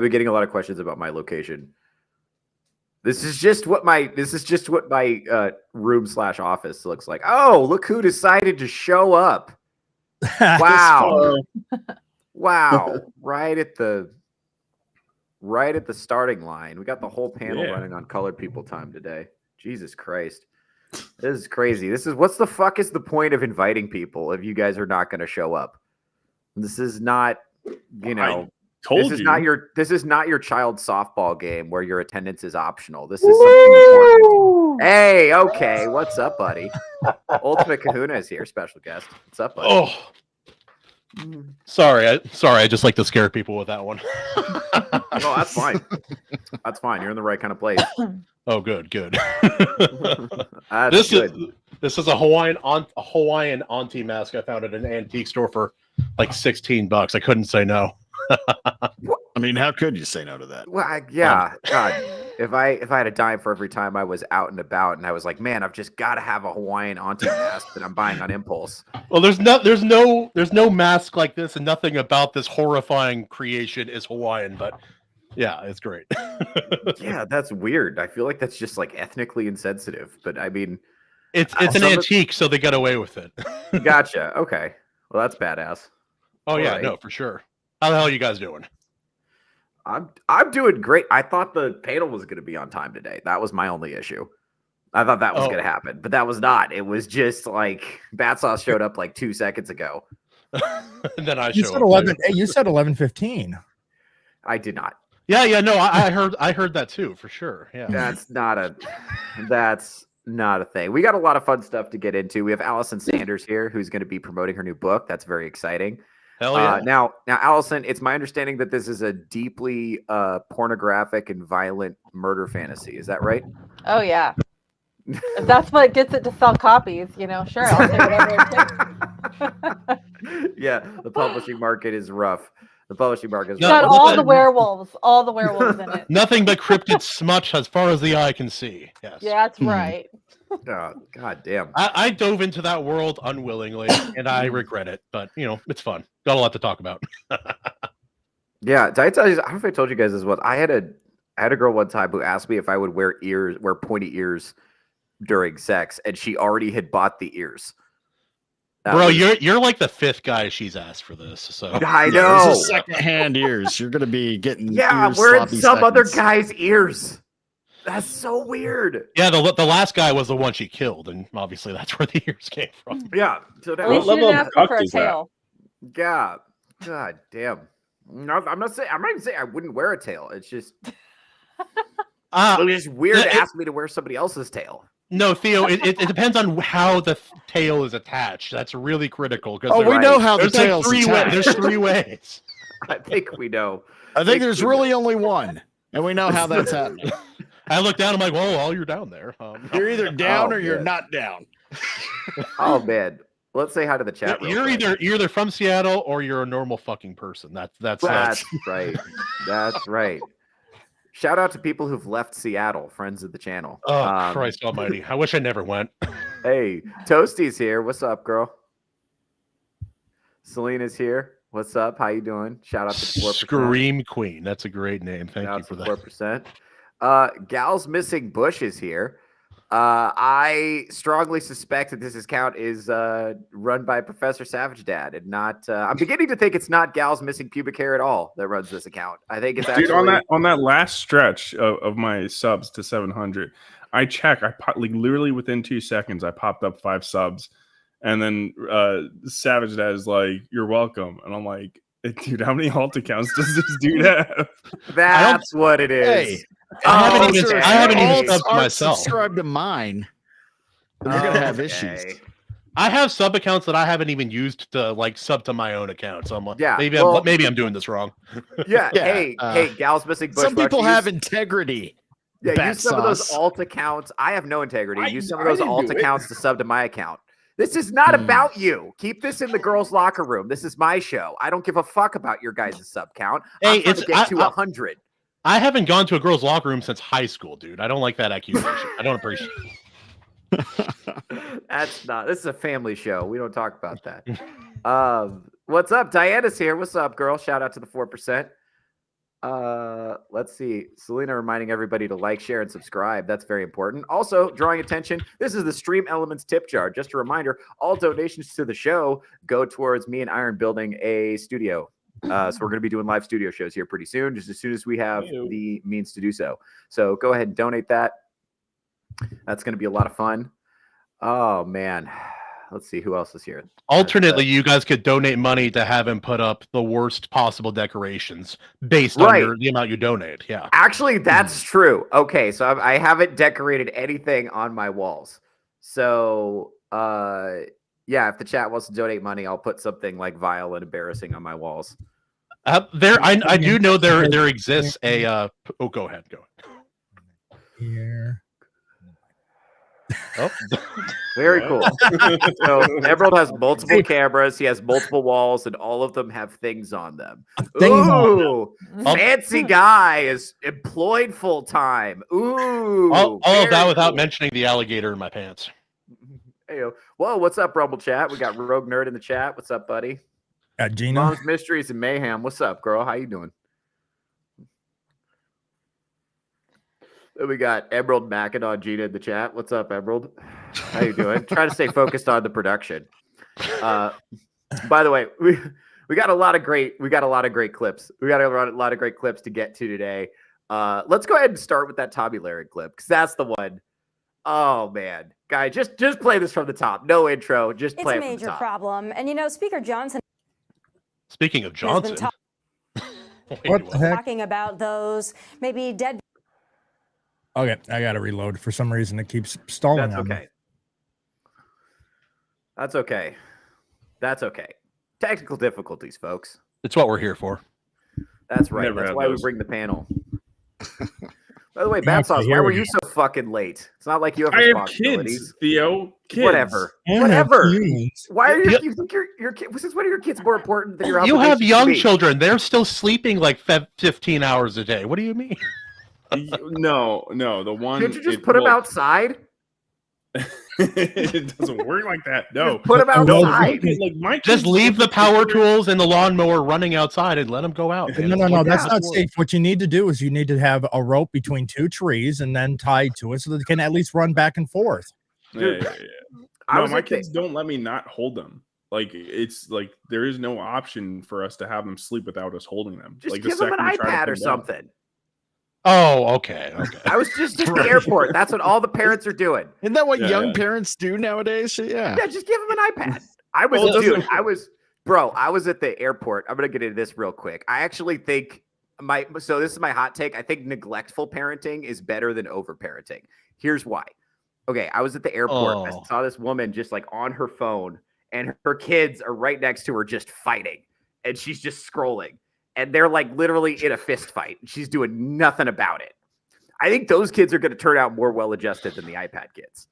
been getting a lot of questions about my location. This is just what my room/office looks like. Oh, look who decided to show up. Wow. Wow. Right at the starting line. We got the whole panel running on colored people time today. Jesus Christ. This is crazy. What's the fuck is the point of inviting people if you guys are not going to show up? This is not, this is not your child's softball game where your attendance is optional. This is something important. Hey, okay. What's up, buddy? Ultimate Kahuna is here, special guest. What's up, buddy? Oh. Sorry, I just like to scare people with that one. No, that's fine. That's fine. You're in the right kind of place. Oh, good. This is a Hawaiian auntie mask I found at an antique store for like $16. I couldn't say no. I mean, how could you say no to that? Well, yeah, God. If I had a dime for every time I was out and about and I was like, man, I've just got to have a Hawaiian auntie mask that I'm buying on impulse. Well, there's no mask like this, and nothing about this horrifying creation is Hawaiian, but yeah, it's great. Yeah, that's weird. I feel like that's just like ethnically insensitive, but I mean, it's an antique, so they got away with it. Gotcha. Okay. Well, that's badass. Oh, all yeah, right. No, for sure. How the hell are you guys doing? I'm doing great. I thought the panel was going to be on time today. That was my only issue. I thought that was going to happen, but that was not. It was just like Bat Sauce showed up like 2 seconds ago. And then I you showed said up. 11. You said 11:15. I did not. Yeah. No, I heard that too, for sure. Yeah. That's not a thing. We got a lot of fun stuff to get into. We have Allison Sanders here, who's going to be promoting her new book. That's very exciting. Hell yeah. Now, Allison, it's my understanding that this is a deeply pornographic and violent murder fantasy. Is that right? Oh, yeah. If that's what gets it to sell copies, sure, I'll say whatever it takes. Yeah, the publishing market is rough. The publishing market is got all the werewolves in it. Nothing but cryptid smut as far as the eye can see. Yes. Yeah, that's right. Oh, God damn. I dove into that world unwillingly, and I regret it. But, it's fun. Got a lot to talk about. Yeah. Did I tell you? I don't know if I told you guys this was. I had a girl one time who asked me if I would wear pointy ears during sex, and she already had bought the ears. Bro, you're like the fifth guy she's asked for this. So I know. Those are secondhand ears. You're going to be getting I'm wearing some other guy's ears. That's so weird. Yeah, the last guy was the one she killed, and obviously that's where the ears came from. Yeah. So at least you didn't ask her for a tail. Yeah. God damn. No, I'm not even saying I wouldn't wear a tail. It's just it's weird to ask me to wear somebody else's tail. No, Theo, it depends on how the tail is attached. That's really critical. We know how the tail's attached. There's three ways. I think we know. I think there's really only one, and we know how that's happening. I look down, I'm like, well, you're down there. You're either down or you're not down. Oh, man. Let's say hi to the chat. You're either from Seattle or you're a normal fucking person. That's right. That's right. Shout out to people who've left Seattle, friends of the channel. Oh, Christ almighty. I wish I never went. Hey, Toasty's here. What's up, girl? Selena's here. What's up? How you doing? Shout out to 4%. Scream Queen. That's a great name. Thank you for that. 4%. Gal's Missing Bush is here. I strongly suspect that this account is run by Professor Savage Dad and not. I'm beginning to think it's not Gal's Missing Pubic Hair at all that runs this account. I think it's actually on that last stretch of my subs to 700. I check. Literally within 2 seconds, I popped up 5 subs, and then Savage Dad is like, "You're welcome," and I'm like, "Dude, how many alt accounts does this dude have?" That's what it is. Hey. I haven't even subbed myself. Subscribe to mine. You're gonna have issues. I have sub accounts that I haven't even used to sub to my own account. So I'm like, yeah, maybe I'm doing this wrong. Yeah. Hey, Gal's Missing Bush. Some people have integrity. Yeah, use some of those alt accounts. I have no integrity. Use some of those alt accounts to sub to my account. This is not about you. Keep this in the girls' locker room. This is my show. I don't give a fuck about your guys' sub count. I'm trying to get to 100. I haven't gone to a girls' locker room since high school, dude. I don't like that accusation. I don't appreciate it. This is a family show. We don't talk about that. What's up? Diana's here. What's up, girl? Shout out to the 4%. Let's see. Selena reminding everybody to like, share, and subscribe. That's very important. Also, drawing attention. This is the Stream Elements tip jar. Just a reminder: all donations to the show go towards me and Iron building a studio. So we're going to be doing live studio shows here pretty soon, just as soon as we have the means to do so. So go ahead and donate that. That's going to be a lot of fun. Oh man. Let's see who else is here. Alternately, you guys could donate money to have him put up the worst possible decorations based on the amount you donate. Yeah. Actually, that's true. Okay, so I haven't decorated anything on my walls. So, yeah, if the chat wants to donate money, I'll put something like vile and embarrassing on my walls. I do know there exists a. Oh, go ahead. Here. Oh, very cool. So Emerald has multiple cameras. He has multiple walls, and all of them have things on them. Ooh, fancy guy is employed full time. Ooh, all of that without mentioning the alligator in my pants. Hey, whoa, what's up, Rumble Chat? We got Rogue Nerd in the chat. What's up, buddy? Gina. Mom's Mysteries and Mayhem. What's up, girl? How you doing? We got Emerald Macadon Gina in the chat. What's up, Emerald? How you doing? Trying to stay focused on the production. By the way, we got a lot of great clips. We got a lot of great clips to get to today. Let's go ahead and start with that Tommy Lahren clip because that's the one. Oh man, guy, just play this from the top. No intro, just play it from the top. It's a major problem, and Speaker Johnson. Speaking of Johnson, what the heck? Talking about those maybe dead. Okay, I got to reload. For some reason, it keeps stalling. That's okay. That's okay. That's okay. Technical difficulties, folks. It's what we're here for. That's right. That's why we bring the panel. By the way, Bad Sauce, why were you so fucking late? It's not like you have responsibilities. Kids, Theo. Kids. Whatever. Why are you think your kid? Since when are your kids more important than your? You have young children. They're still sleeping like 15 hours a day. What do you mean? No. The one. Can't you just put them outside? It doesn't work like that. No, just put them outside. Just leave the power tools and the lawnmower running outside and let them go out. No. That's not safe. What you need to do is you need to have a rope between two trees and then tied to it so that they can at least run back and forth. Yeah. No, my kids don't let me not hold them. Like it's like there is no option for us to have them sleep without us holding them. Just like give them an iPad or something. Oh, okay. I was just at the airport. That's what all the parents are doing. Isn't that what young parents do nowadays? Yeah, just give them an iPad. I was at the airport. I'm gonna get into this real quick. I actually think so this is my hot take. I think neglectful parenting is better than over-parenting. Here's why. Okay, I was at the airport. I saw this woman just like on her phone, and her kids are right next to her just fighting, and she's just scrolling. And they're like literally in a fist fight. She's doing nothing about it. I think those kids are going to turn out more well-adjusted than the iPad kids.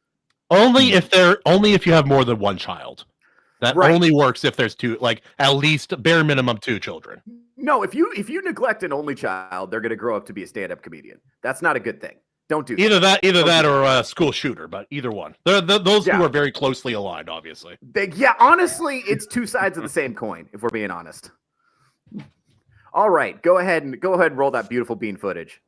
Only if you have more than one child. That only works if there's two, like at least bare minimum 2 children. No, if you neglect an only child, they're going to grow up to be a stand-up comedian. That's not a good thing. Don't do that. Either that or a school shooter, but either one. Those two are very closely aligned, obviously. Honestly, it's two sides of the same coin, if we're being honest. All right, go ahead and roll that beautiful bean footage.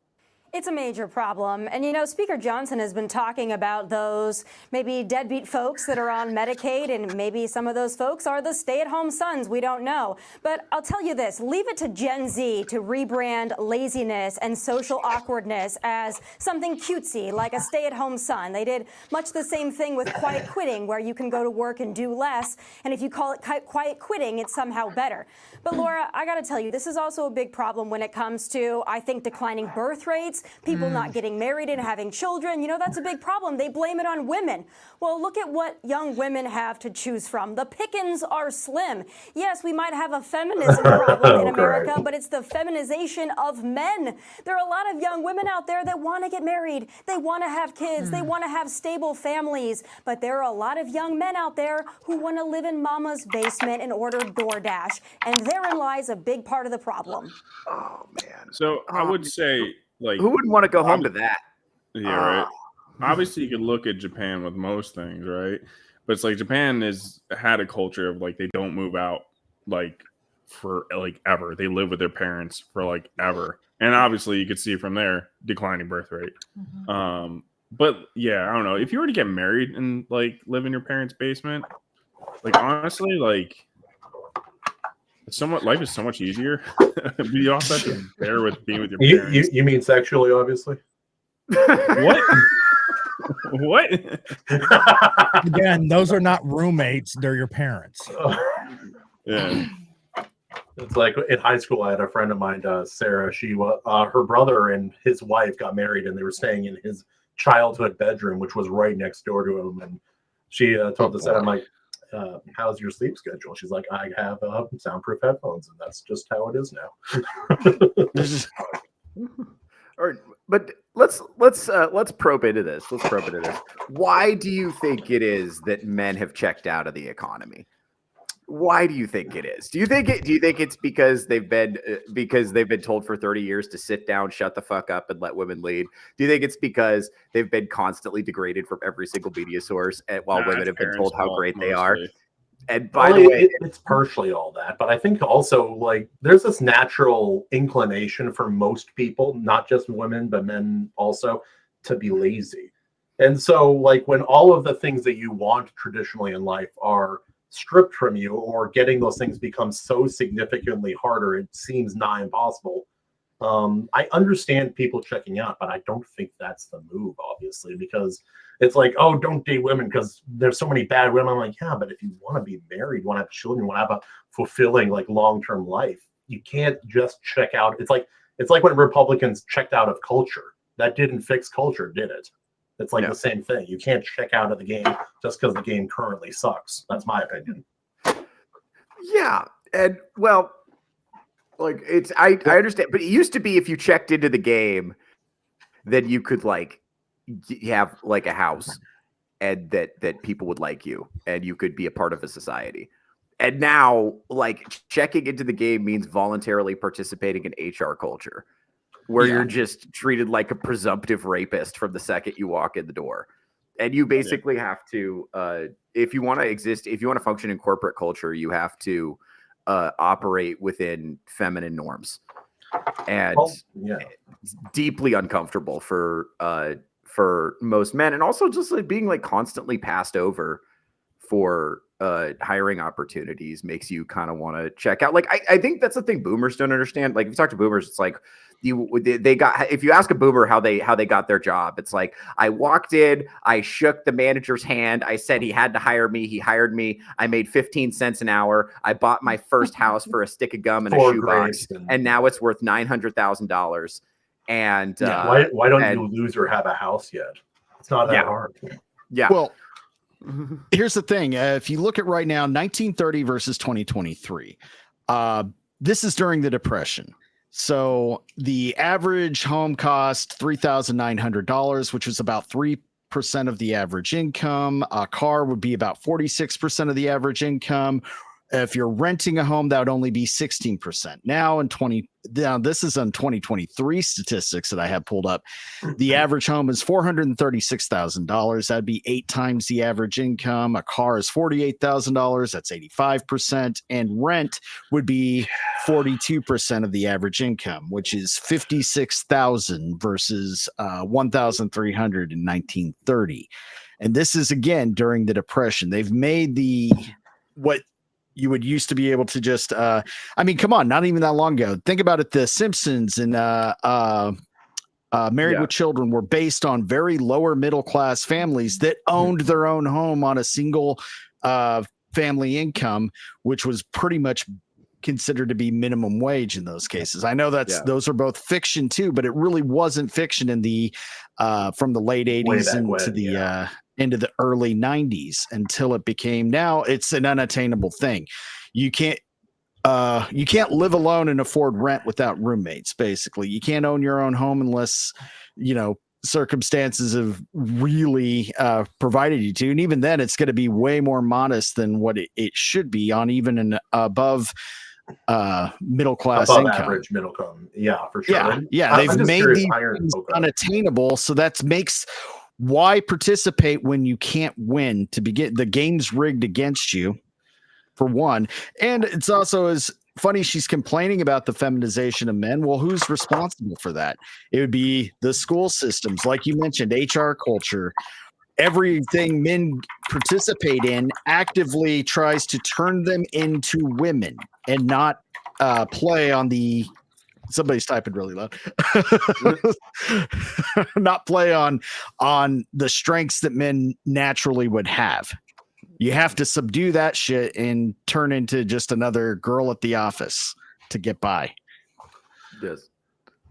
It's a major problem. And, Speaker Johnson has been talking about those maybe deadbeat folks that are on Medicaid, and maybe some of those folks are the stay-at-home sons. We don't know. But I'll tell you this, leave it to Gen Z to rebrand laziness and social awkwardness as something cutesy, like a stay-at-home son. They did much the same thing with quiet quitting, where you can go to work and do less. And if you call it quiet quitting, it's somehow better. But Laura, I got to tell you, this is also a big problem when it comes to, I think, declining birth rates. People not getting married and having children. That's a big problem. They blame it on women. Well, look at what young women have to choose from. The pickings are slim. Yes, we might have a feminism problem in America, but it's the feminization of men. There are a lot of young women out there that want to get married. They want to have kids. They want to have stable families. But there are a lot of young men out there who want to live in mama's basement and order DoorDash. And therein lies a big part of the problem. Oh, man. So I would say, like, who wouldn't want to go home to that? Yeah, right. Obviously, you could look at Japan with most things, right? But it's like Japan has had a culture of like they don't move out like for like ever. They live with their parents for like ever. And obviously, you could see from there declining birth rate. Mhm. But yeah, I don't know. If you were to get married and like live in your parents' basement, like honestly, like life is so much easier. But you also have to bear with being with your parents. You mean sexually, obviously? What? What? Again, those are not roommates; they're your parents. Yeah. It's like in high school, I had a friend of mine, Sarah. She her brother and his wife got married, and they were staying in his childhood bedroom, which was right next door to him. And she told us that, I'm like, how's your sleep schedule? She's like, I have soundproof headphones, and that's just how it is now. All right, but let's probe into this. Why do you think it is that men have checked out of the economy? Why do you think it is? Do you think it's because they've been told for 30 years to sit down, shut the fuck up, and let women lead? Do you think it's because they've been constantly degraded from every single media source, while women have been told how great they are? And by the way, it's partially all that, but I think also like there's this natural inclination for most people, not just women, but men also, to be lazy. And so like when all of the things that you want traditionally in life are stripped from you, or getting those things becomes so significantly harder, it seems nigh impossible. I understand people checking out, but I don't think that's the move, obviously, because it's like, oh, don't date women because there's so many bad women. I'm like, yeah, but if you want to be married, want to have children, want to have a fulfilling like long-term life, you can't just check out. It's like when Republicans checked out of culture. That didn't fix culture, did it? It's like the same thing. You can't check out of the game just because the game currently sucks. That's my opinion. Yeah, and well, like I understand, but it used to be if you checked into the game, then you could like have like a house, and that people would like you, and you could be a part of a society. And now, like checking into the game means voluntarily participating in HR culture, where you're just treated like a presumptive rapist from the second you walk in the door. And you basically have to, if you want to exist, if you want to function in corporate culture, you have to operate within feminine norms. And it's deeply uncomfortable for most men. And also just like being like constantly passed over for hiring opportunities makes you kind of want to check out. Like, I think that's the thing boomers don't understand. Like if you talk to boomers, it's like, if you ask a boomer how they got their job, it's like, I walked in, I shook the manager's hand, I said he had to hire me, he hired me, I made 15 cents an hour, I bought my first house for a stick of gum and a shoebox, and now it's worth $900,000. And why don't you lose or have a house yet? It's not that hard. Yeah. Well, here's the thing. If you look at right now, 1930 versus 2023, this is during the Depression. So the average home cost $3,900, which was about 3% of the average income. A car would be about 46% of the average income. If you're renting a home, that would only be 16%. Now this is on 2023 statistics that I have pulled up. The average home is $436,000. That'd be 8 times the average income. A car is $48,000. That's 85%. And rent would be 42% of the average income, which is $56,000 versus $1,300 in 1930. And this is again during the Depression. They've made what you would used to be able to just, I mean, come on, not even that long ago. Think about it. The Simpsons and Married with Children were based on very lower middle class families that owned their own home on a single family income, which was pretty much considered to be minimum wage in those cases. I know those are both fiction too, but it really wasn't fiction in the from the late 80s into the early 90s until it became, now it's an unattainable thing. You can't live alone and afford rent without roommates. Basically, you can't own your own home unless, circumstances have really provided you to. And even then it's going to be way more modest than what it should be on even an above middle class income. Average middle income. Yeah, for sure. Yeah. They've made these things unattainable. So that makes, why participate when you can't win? To begin, the game's rigged against you, for one. And it's also, as funny she's complaining about the feminization of men. Well, who's responsible for that? It would be the school systems, like you mentioned, HR culture. Everything men participate in actively tries to turn them into women and not play on the. Somebody's typing really loud. Not play on the strengths that men naturally would have. You have to subdue that shit and turn into just another girl at the office to get by. Yes.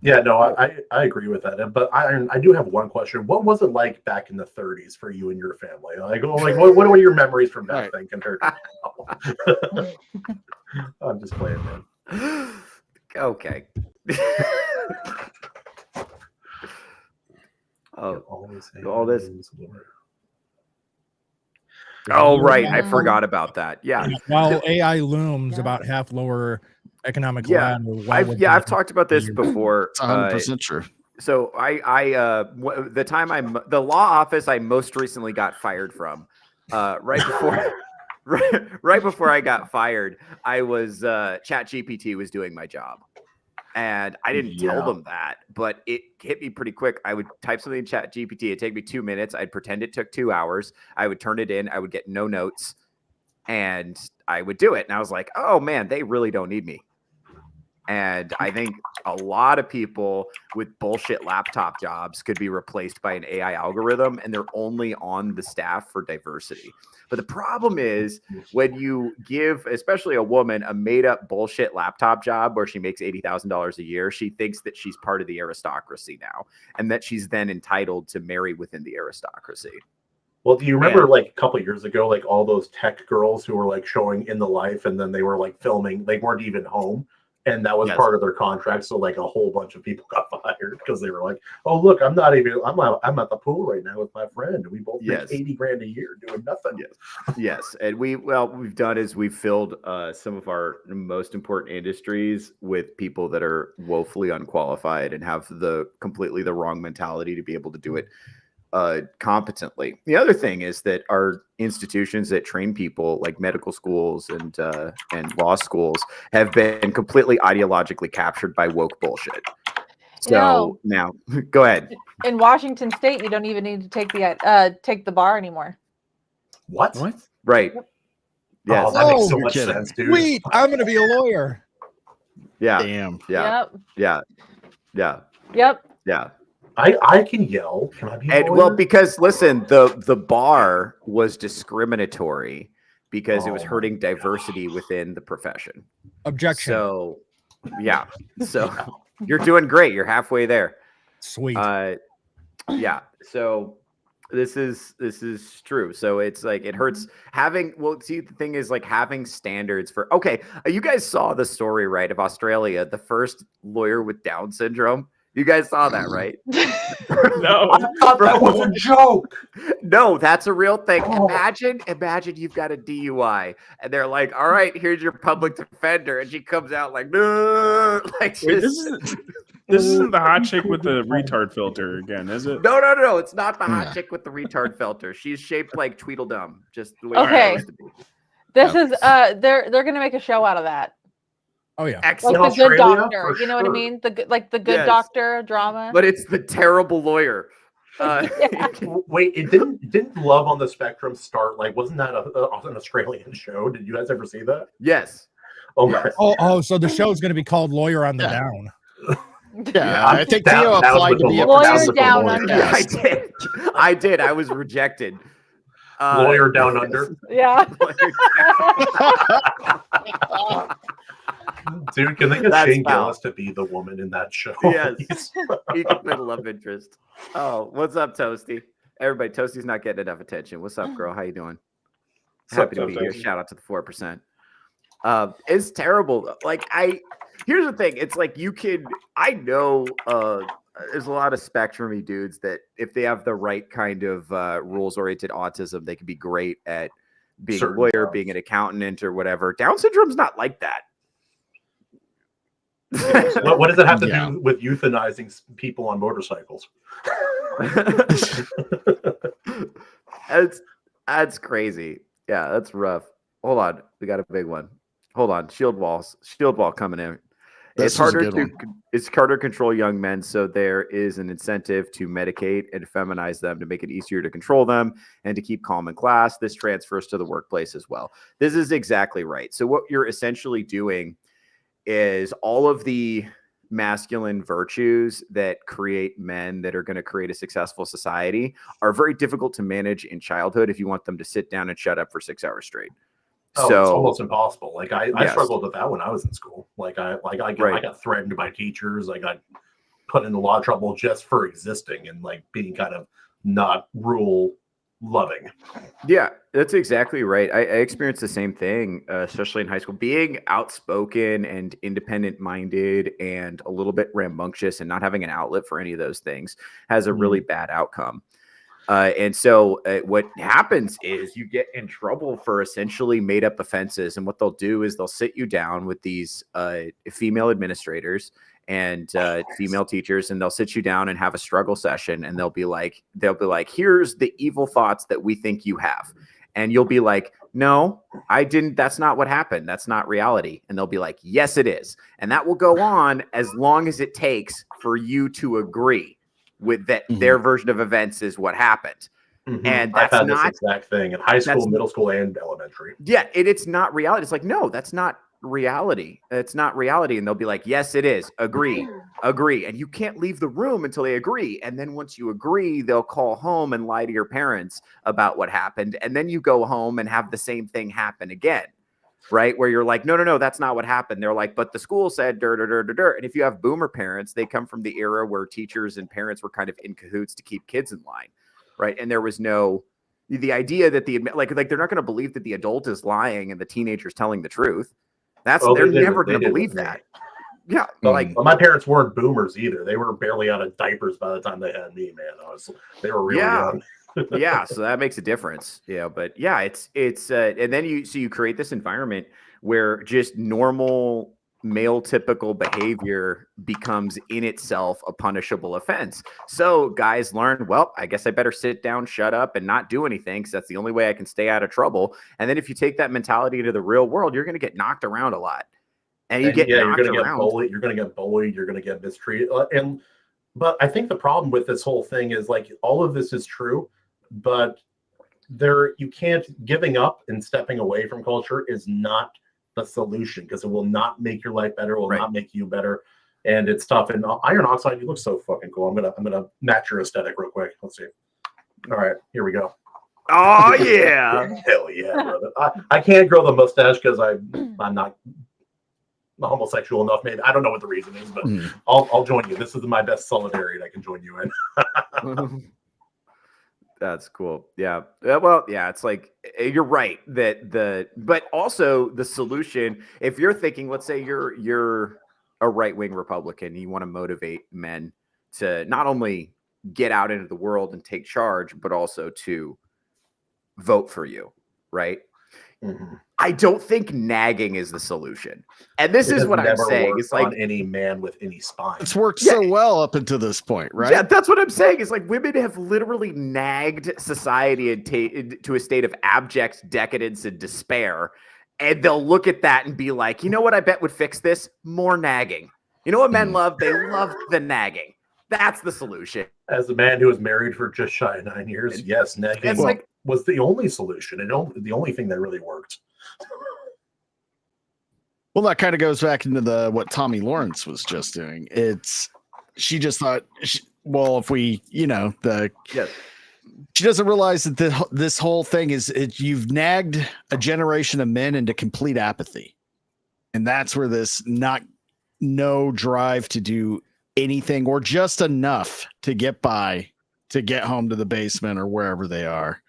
Yeah, no, I agree with that. But I do have one question. What was it like back in the 30s for you and your family? Like what are your memories from back then compared to now? I'm just playing, man. Okay. All this. Oh, right. I forgot about that. Yeah. While AI looms about half lower economic Yeah. ladder. I've talked about this before. It's 100% true. So the law office I most recently got fired from, right before I got fired, I was ChatGPT was doing my job. And I didn't tell them that, but it hit me pretty quick. I would type something in ChatGPT. It'd take me 2 minutes. I'd pretend it took 2 hours. I would turn it in. I would get no notes, and I would do it. And I was like, oh, man, they really don't need me. And I think a lot of people with bullshit laptop jobs could be replaced by an AI algorithm, and they're only on the staff for diversity. But the problem is when you give, especially a woman, a made-up bullshit laptop job where she makes $80,000 a year, she thinks that she's part of the aristocracy now, and that she's then entitled to marry within the aristocracy. Well, do you remember like a couple of years ago, like all those tech girls who were like showing in the life, and then they were like filming, they weren't even home. And that was part of their contract. So like a whole bunch of people got fired because they were like, oh, look, I'm at the pool right now with my friend. And we both make 80 grand a year doing nothing. Yes. And what we've done is we've filled some of our most important industries with people that are woefully unqualified and have completely the wrong mentality to be able to do it competently. The other thing is that our institutions that train people, like medical schools and law schools, have been completely ideologically captured by woke bullshit. So now, go ahead. In Washington State, you don't even need to take the bar anymore. What? Right. Yes. Oh, that makes so much sense, dude. Sweet. I'm going to be a lawyer. Yeah. Damn. Yeah. Yep. Yeah. Yeah. Yep. Yeah. I can yell. Can I be a lawyer? Well, because listen, the bar was discriminatory because it was hurting diversity within the profession. Objection. So, yeah. So you're doing great. You're halfway there. Sweet. Yeah. So this is true. So it's like it hurts having. Well, see, the thing is like having standards for. Okay, you guys saw the story, right, of Australia, the first lawyer with Down syndrome. You guys saw that, right? No, I thought that was a joke. No, that's a real thing. Imagine you've got a DUI, and they're like, "All right, here's your public defender," and she comes out like, "No!" Like, wait, this isn't the hot chick with the retard filter again, is it? No. It's not the hot chick with the retard filter. She's shaped like Tweedledum, just the way Okay. it's supposed to be. This is they're gonna make a show out of that. Oh yeah, excellent. Like the Good Doctor, you know what I mean? The Good Doctor drama. But it's the terrible lawyer. Wait, didn't Love on the Spectrum start? Like, wasn't that an Australian show? Did you guys ever see that? Yes. Oh my. Oh, so the show is going to be called Lawyer on the Down. Yeah, I think Theo applied to be a Lawyer Down Under. Yeah, I did. I was rejected. Lawyer Down Under. Yeah. Dude, can they get Shane Gillis to be the woman in that show? Yes. He could play the love interest. Oh, what's up, Toasty? Everybody, Toasty's not getting enough attention. What's up, girl? How you doing? Happy to be here. Shout out to the 4%. It's terrible. Like, here's the thing. It's like I know there's a lot of spectrum-y dudes that if they have the right kind of rules-oriented autism, they can be great at being a lawyer, being an accountant, or whatever. Down syndrome's not like that. What does it have to do with euthanizing people on motorcycles? That's crazy. Yeah, that's rough. Hold on. We got a big one. hold on. Shield wall coming in. This It's was a harder good to one. it's harder to control young men, so there is an incentive to medicate and feminize them to make it easier to control them and to keep calm in class. This transfers to the workplace as well. This is exactly right. So what you're essentially doing is all of the masculine virtues that create men that are going to create a successful society are very difficult to manage in childhood if you want them to sit down and shut up for 6 hours straight. Oh, So it's almost impossible. Like I yes. struggled with that when I was in school. I Right. got threatened by teachers. I got put in a lot of trouble just for existing and like being kind of not rule loving. Yeah, that's exactly right. I experienced the same thing, especially in high school. Being outspoken and independent minded and a little bit rambunctious and not having an outlet for any of those things has a really bad outcome. And so what happens is you get in trouble for essentially made up offenses. And what they'll do is they'll sit you down with these female administrators and female teachers, and they'll sit you down and have a struggle session. And they'll be like, here's the evil thoughts that we think you have. And you'll be like, no, I didn't. That's not what happened. That's not reality. And they'll be like, yes, it is. And that will go on as long as it takes for you to agree with that their version of events is what happened. And that's I've had not this exact thing in high school, middle school, and elementary. Yeah, it's not reality. It's like, no, that's not reality. It's not reality. And they'll be like, yes, it is. Agree. And you can't leave the room until they agree. And then once you agree, they'll call home and lie to your parents about what happened. And then you go home and have the same thing happen again. Right? Where you're like, no, that's not what happened. They're like, but the school said, And if you have boomer parents, they come from the era where teachers and parents were kind of in cahoots to keep kids in line. Right. And there was the idea that they're not going to believe that the adult is lying and the teenager's telling the truth. They're never going to believe that. Yeah. But my parents weren't boomers either. They were barely out of diapers by the time they had me, man. They were really young. Yeah, so that makes a difference. Yeah, but yeah, it's and then you create this environment where just normal male typical behavior becomes in itself a punishable offense. So guys learn, well, I guess I better sit down, shut up, and not do anything because that's the only way I can stay out of trouble. And then if you take that mentality into the real world, you're going to get knocked around a lot. And you're going to get bullied. You're going to get bullied. You're going to get mistreated. But I think the problem with this whole thing is like all of this is true. But you can't giving up and stepping away from culture is not the solution because it will not make your life better. It will not make you better. And it's tough. And Iron Oxide, you look so fucking cool. I'm gonna match your aesthetic real quick. Let's see. All right, here we go. Oh yeah. Hell yeah, brother. I can't grow the mustache because I'm not homosexual enough. Maybe I don't know what the reason is, but I'll join you. This is my best solidarity I can join you in. That's cool. Yeah. Well, yeah, it's like you're right but also the solution, if you're thinking, let's say you're a right-wing Republican, you want to motivate men to not only get out into the world and take charge, but also to vote for you, right? I don't think nagging is the solution. And this is what I'm saying. It's like any man with any spine. It's worked so well up until this point, right? Yeah, that's what I'm saying. It's like women have literally nagged society to a state of abject decadence and despair. And they'll look at that and be like, you know what I bet would fix this? More nagging. You know what men love? They love the nagging. That's the solution. As a man who was married for just shy of 9 years, yes, nagging was the only solution and the only thing that really worked. Well, that kind of goes back into what Tommy Lawrence was just doing. She just thought, if we, she doesn't realize that this whole thing you've nagged a generation of men into complete apathy. And that's where this no drive to do anything or just enough to get by, to get home to the basement or wherever they are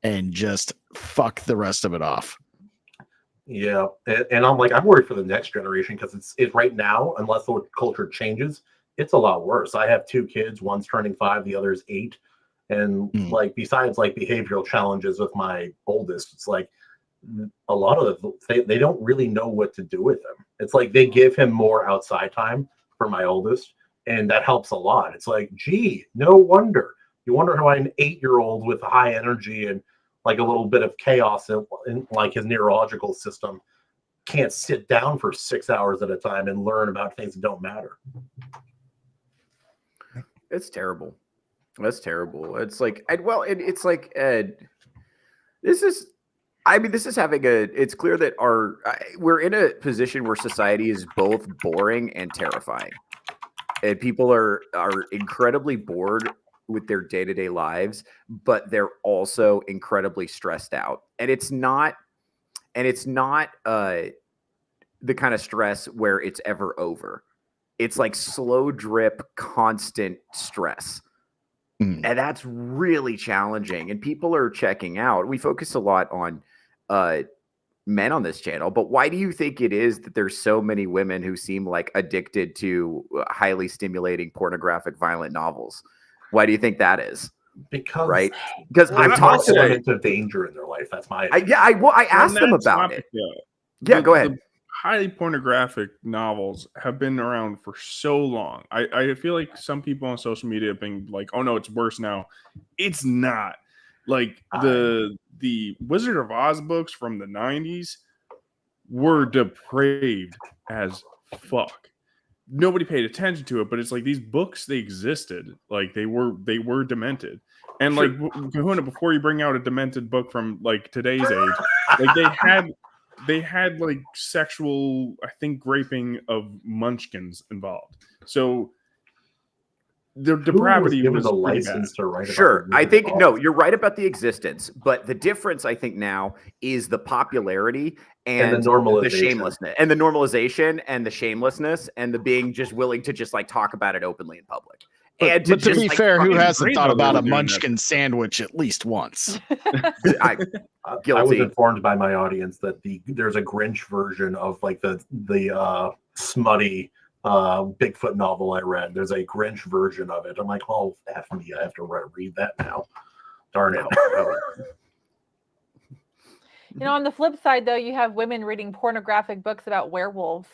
and just fuck the rest of it off. Yeah. And I'm worried for the next generation because it's right now, unless the culture changes, it's a lot worse. I have 2 kids, one's turning 5, the other's 8. And besides behavioral challenges with my oldest, it's like a lot of they don't really know what to do with him. It's like they give him more outside time for my oldest, and that helps a lot. It's like, gee, no wonder. You wonder how an 8-year-old with high energy and like a little bit of chaos in like his neurological system can't sit down for 6 hours at a time and learn about things that don't matter. It's terrible. That's terrible. It's like, it's like, this is having it's clear that we're in a position where society is both boring and terrifying. And people are incredibly bored with their day-to-day lives, but they're also incredibly stressed out. And it's not the kind of stress where it's ever over. It's like slow drip, constant stress. And that's really challenging. And people are checking out. We focus a lot on men on this channel, but why do you think it is that there's so many women who seem like addicted to highly stimulating pornographic violent novels? Why do you think that is? Because I've talked to elements of danger in their life. That's my I asked them about it. Yeah, go ahead. Highly pornographic novels have been around for so long. I feel like some people on social media have been like, oh no, it's worse now. It's not. Like the Wizard of Oz books from the 90s were depraved as fuck. Nobody paid attention to it, but it's like these books, they existed. Like they were demented. And like Kahuna, before you bring out a demented book from like today's age, like they had like sexual, I think, raping of munchkins involved. So the depravity was a license to write. Sure, I think you're right about the existence, but the difference I think now is the popularity and the shamelessness and the normalization and the shamelessness and the being just willing to just like talk about it openly in public. But to be fair, who hasn't thought about a munchkin sandwich at least once? I was informed by my audience that there's a Grinch version of like the smutty Bigfoot novel I read. There's a Grinch version of it. I'm like, oh, F me, I have to read that now. Darn it. You know, on the flip side, though, you have women reading pornographic books about werewolves.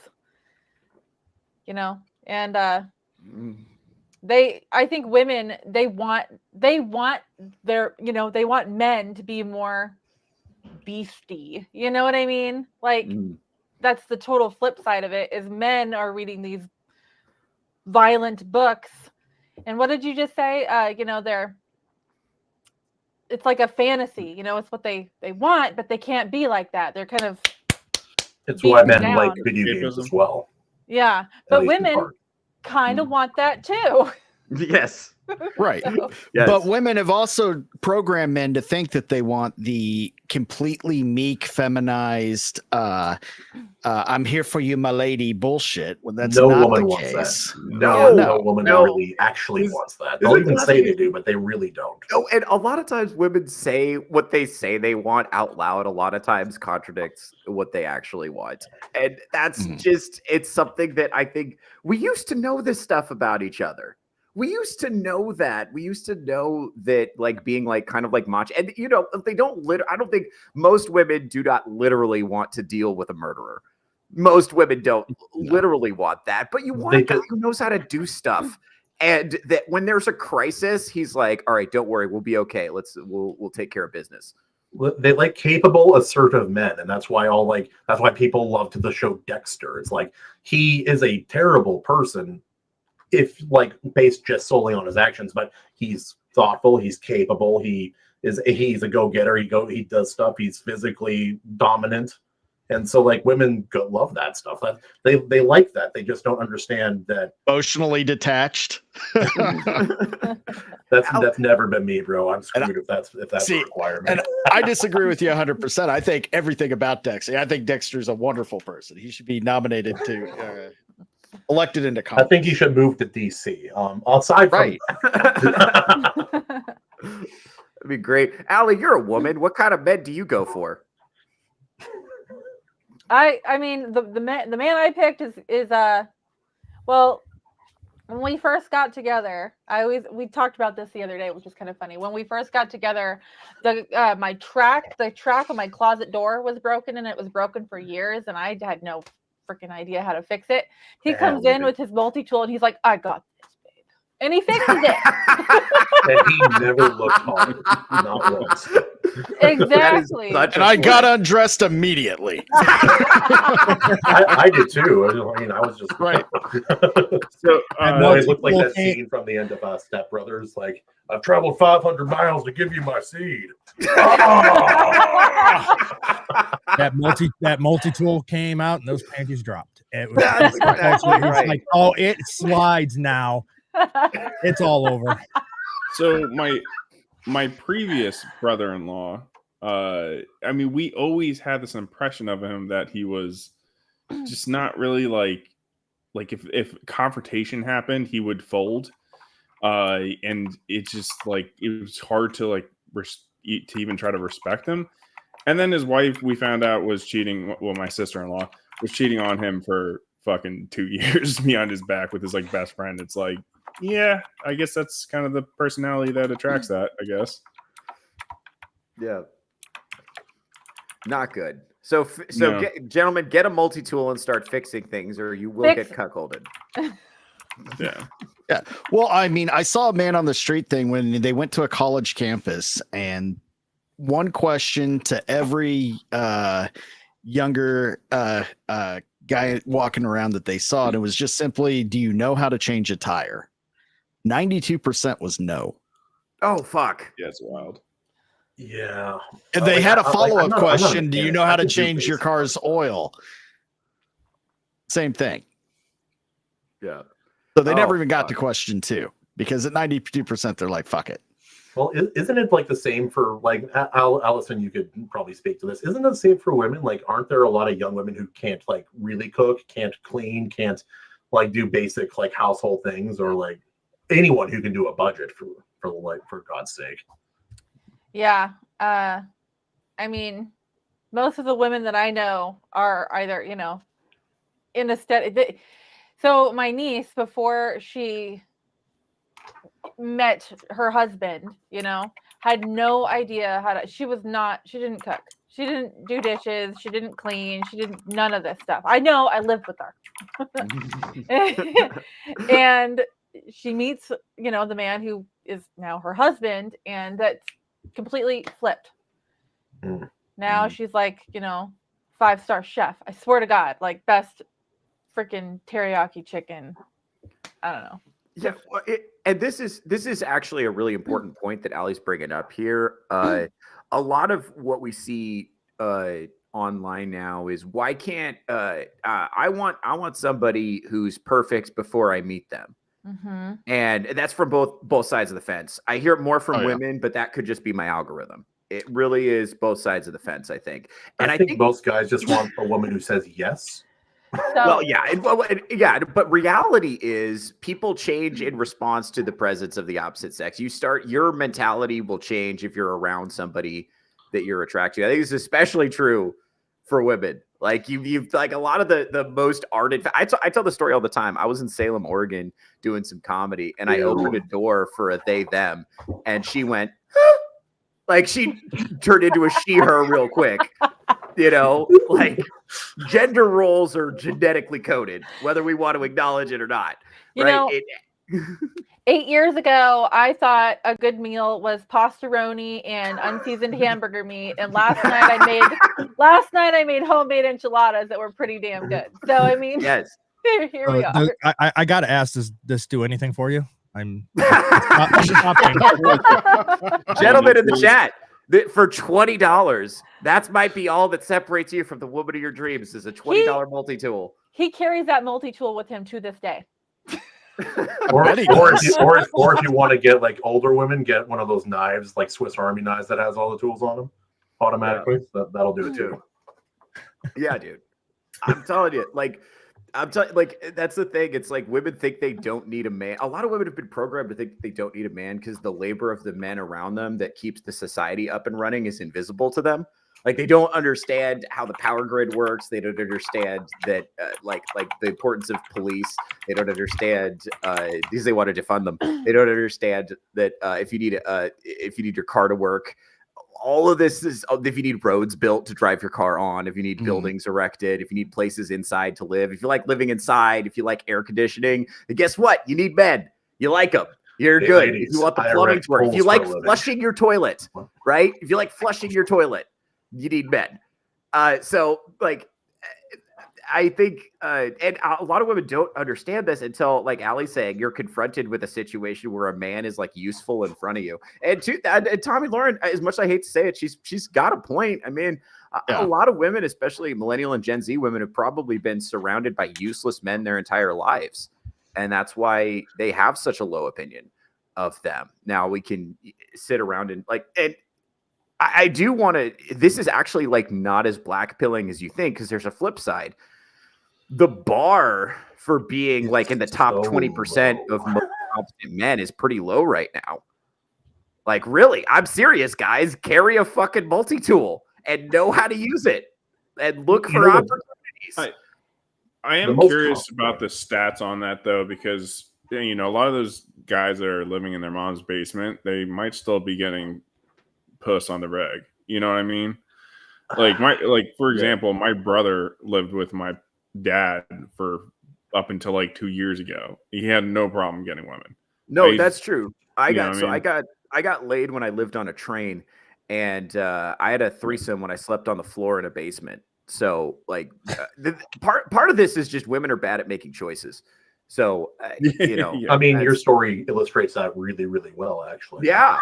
You know, and I think women, they want their, you know, they want men to be more beastie. You know what I mean? Like, that's the total flip side of it, is men are reading these violent books. And what did you just say? You know, it's like a fantasy, you know, it's what they want, but they can't be like that. They're kind of, it's why men like video games as well. Yeah. But women kind of want that too. Yes. Right. Yes. But women have also programmed men to think that they want the completely meek, feminized, I'm here for you, my lady bullshit. When that's no not woman the wants case. that. No woman really actually wants that. They'll even say they do, but they really don't. No, and a lot of times women say what they say they want out loud. A lot of times contradicts what they actually want. And that's it's something that I think we used to know this stuff about each other. We used to know that. We used to know that, like, being like kind of like macho. And you know, they don't. I don't think most women do not literally want to deal with a murderer. Most women don't literally want that. But you want a guy who knows how to do stuff, and that when there's a crisis, he's like, "All right, don't worry, we'll be okay. We'll take care of business." They like capable, assertive men, and that's why people loved the show Dexter. It's like he is a terrible person, if like based just solely on his actions, but he's thoughtful, he's capable, he's a go-getter, he does stuff, he's physically dominant. And so like women love that stuff. That they like that. They just don't understand that emotionally detached. That's never been me, bro. I'm screwed if that's a requirement. And I disagree with you 100%. I think everything about Dexter. I think Dexter's a wonderful person. He should be nominated to elected into Congress. I think he should move to DC. Aside from That'd be great. Allie, you're a woman. What kind of men do you go for? I mean the man I picked is well, when we first got together, we talked about this the other day, which is kind of funny. When we first got together, the track on my closet door was broken, and it was broken for years, and I had no freaking idea how to fix it. He comes in with his multi-tool, and he's like, "I got this, babe," and he fixes it. And he never looked hard, not once. Exactly. such And a I got flex. undressed immediately. I did too. I mean, I was just Right. So it looked like that Okay. scene from the end of Step Brothers. Like, I've traveled 500 miles to give you my seed. that multi-tool came out and those panties dropped. It was, That's exactly it was right. like, oh, it slides now. It's all over. so my previous brother-in-law, I mean, we always had this impression of him that he was just not really like if confrontation happened, he would fold. And it's just like it was hard to like to even try to respect him. And then his wife, we found out, was cheating. Well, my sister-in-law was cheating on him for fucking 2 years behind his back with his like best friend. It's like, yeah, I guess that's kind of the personality that attracts that, I guess. Yeah. Not good. So No. Gentlemen, get a multi-tool and start fixing things, or you will get cuckolded. Yeah. Yeah. Well, I mean, I saw a man on the street thing when they went to a college campus, and one question to every younger guy walking around that they saw, and it was just simply, do you know how to change a tire? 92% was no. Oh fuck. Yeah, it's wild. Yeah. And they had a follow-up I'm not a question, do you mechanic. know how I to can do change your basic car's stuff. oil? Same thing. Yeah. So they Oh, never even got to fuck. question 2, because at 92% they're like, fuck it. Well, isn't it like the same for like Allison? You could probably speak to this. Isn't it the same for women? Like, aren't there a lot of young women who can't like really cook, can't clean, can't like do basic like household things, or like anyone who can do a budget for God's sake? Yeah. I mean, most of the women that I know are either, in a steady. So my niece, before she met her husband, had no idea how to. She didn't cook. She didn't do dishes. She didn't clean. She didn't none of this stuff. I know. I lived with her. And she meets, the man who is now her husband, and that's completely flipped. Now she's like, 5-star chef. I swear to God, like best freaking teriyaki chicken. I don't know. Yeah, and this is actually a really important point that Allie's bringing up here. A lot of what we see online now is, why can't I want somebody who's perfect before I meet them. Mm-hmm. And that's from both sides of the fence. I hear it more from yeah. women, but that could just be my algorithm. It really is both sides of the fence, I think. And I think most guys just want a woman who says yes. Well, yeah, but reality is people change in response to the presence of the opposite sex. Your mentality will change if you're around somebody that you're attracted to. I think it's especially true for women. Like you've like a lot of the most ardent. I tell the story all the time. I was in Salem, Oregon, doing some comedy, and I opened a door for a they them, and she went. Like she turned into a she/her real quick, like gender roles are genetically coded, whether we want to acknowledge it or not. Right? 8 years ago, I thought a good meal was pastaroni and unseasoned hamburger meat, and last night I made homemade enchiladas that were pretty damn good. So I mean, yes, here we are. I gotta ask, does this do anything for you? I'm gentlemen in the chat, for $20, that might be all that separates you from the woman of your dreams. Is a $20 multi-tool. He carries that multi-tool with him to this day. or if you want to get like older women, get one of those knives, like Swiss Army knives that has all the tools on them automatically. Yeah. That'll do it too. Yeah, dude. I'm telling you, that's the thing. It's like women think they don't need a man. A lot of women have been programmed to think they don't need a man because the labor of the men around them that keeps the society up and running is invisible to them. Like they don't understand how the power grid works. They don't understand that, like the importance of police. They don't understand because they want to defund them. They don't understand that if you need your car to work. All of this is if you need roads built to drive your car on, if you need buildings erected, if you need places inside to live, if you like living inside, if you like air conditioning, and guess what? You need men. You like them. You're Hey, good. ladies, if you want the I plumbing erect to work, if you poles like for a living. flushing your toilet, right? If you like flushing your toilet, you need men. So like, I think, and a lot of women don't understand this until, like Allie's saying, you're confronted with a situation where a man is like useful in front of you. And Tommy Lauren, as much as I hate to say it, she's got a point. I mean, a lot of women, especially millennial and Gen Z women, have probably been surrounded by useless men their entire lives, and that's why they have such a low opinion of them. Now we can sit around and I do want to. This is actually like not as black pilling as you think, because there's a flip side. The bar for being like in the top 20% of most competent men is pretty low right now. Like, really, I'm serious, guys. Carry a fucking multi-tool and know how to use it and look for opportunities. I am curious about the stats on that, though, because, you know, a lot of those guys that are living in their mom's basement, they might still be getting puss on the reg. You know what I mean? Like, for example, my brother lived with my dad for up until like 2 years ago. He had no problem getting women. No, that's true. I got laid when I lived on a train, and I had a threesome when I slept on the floor in a basement. So like part of this is just women are bad at making choices. So, you know, I mean, your story illustrates that really, really well, actually. Yeah.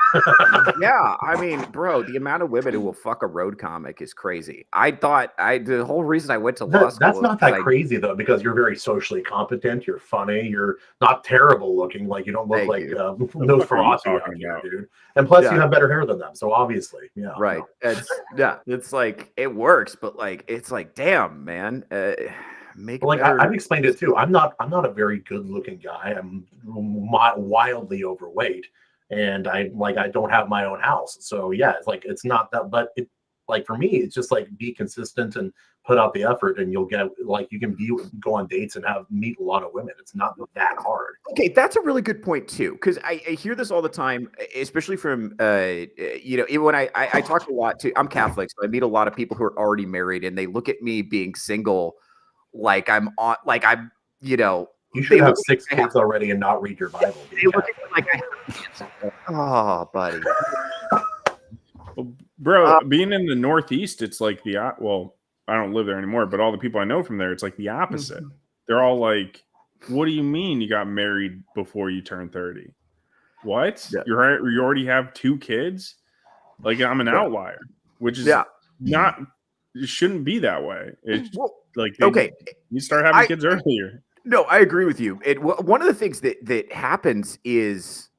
Yeah. I mean, bro, the amount of women who will fuck a road comic is crazy. The whole reason I went to law school. That's not that crazy, though, because you're very socially competent. You're funny. You're not terrible looking. Like, you don't look like Nosferatu out here, dude. And plus, you have better hair than them. So, obviously, yeah. Right. It's like, it works, but like, it's like, damn, man. I've explained it too. I'm not a very good looking guy. I'm wildly overweight, and I don't have my own house. So yeah, it's not that, but for me, it's just like be consistent and put out the effort, and you'll get you can go on dates and meet a lot of women. It's not that hard. Okay, that's a really good point too, because I hear this all the time, especially from even when I talk a lot to. I'm Catholic, so I meet a lot of people who are already married, and they look at me being single. You should have 6 kids already and not read your Bible. They look at me oh, buddy. Well, bro, being in the Northeast, it's like I don't live there anymore, but all the people I know from there, it's like the opposite. Mm-hmm. They're all like, what do you mean you got married before you turned 30? What? Yeah. You already have 2 kids? Like, I'm an outlier, which is not, it shouldn't be that way. It's you start having kids earlier. No, I agree with you. One of the things that happens is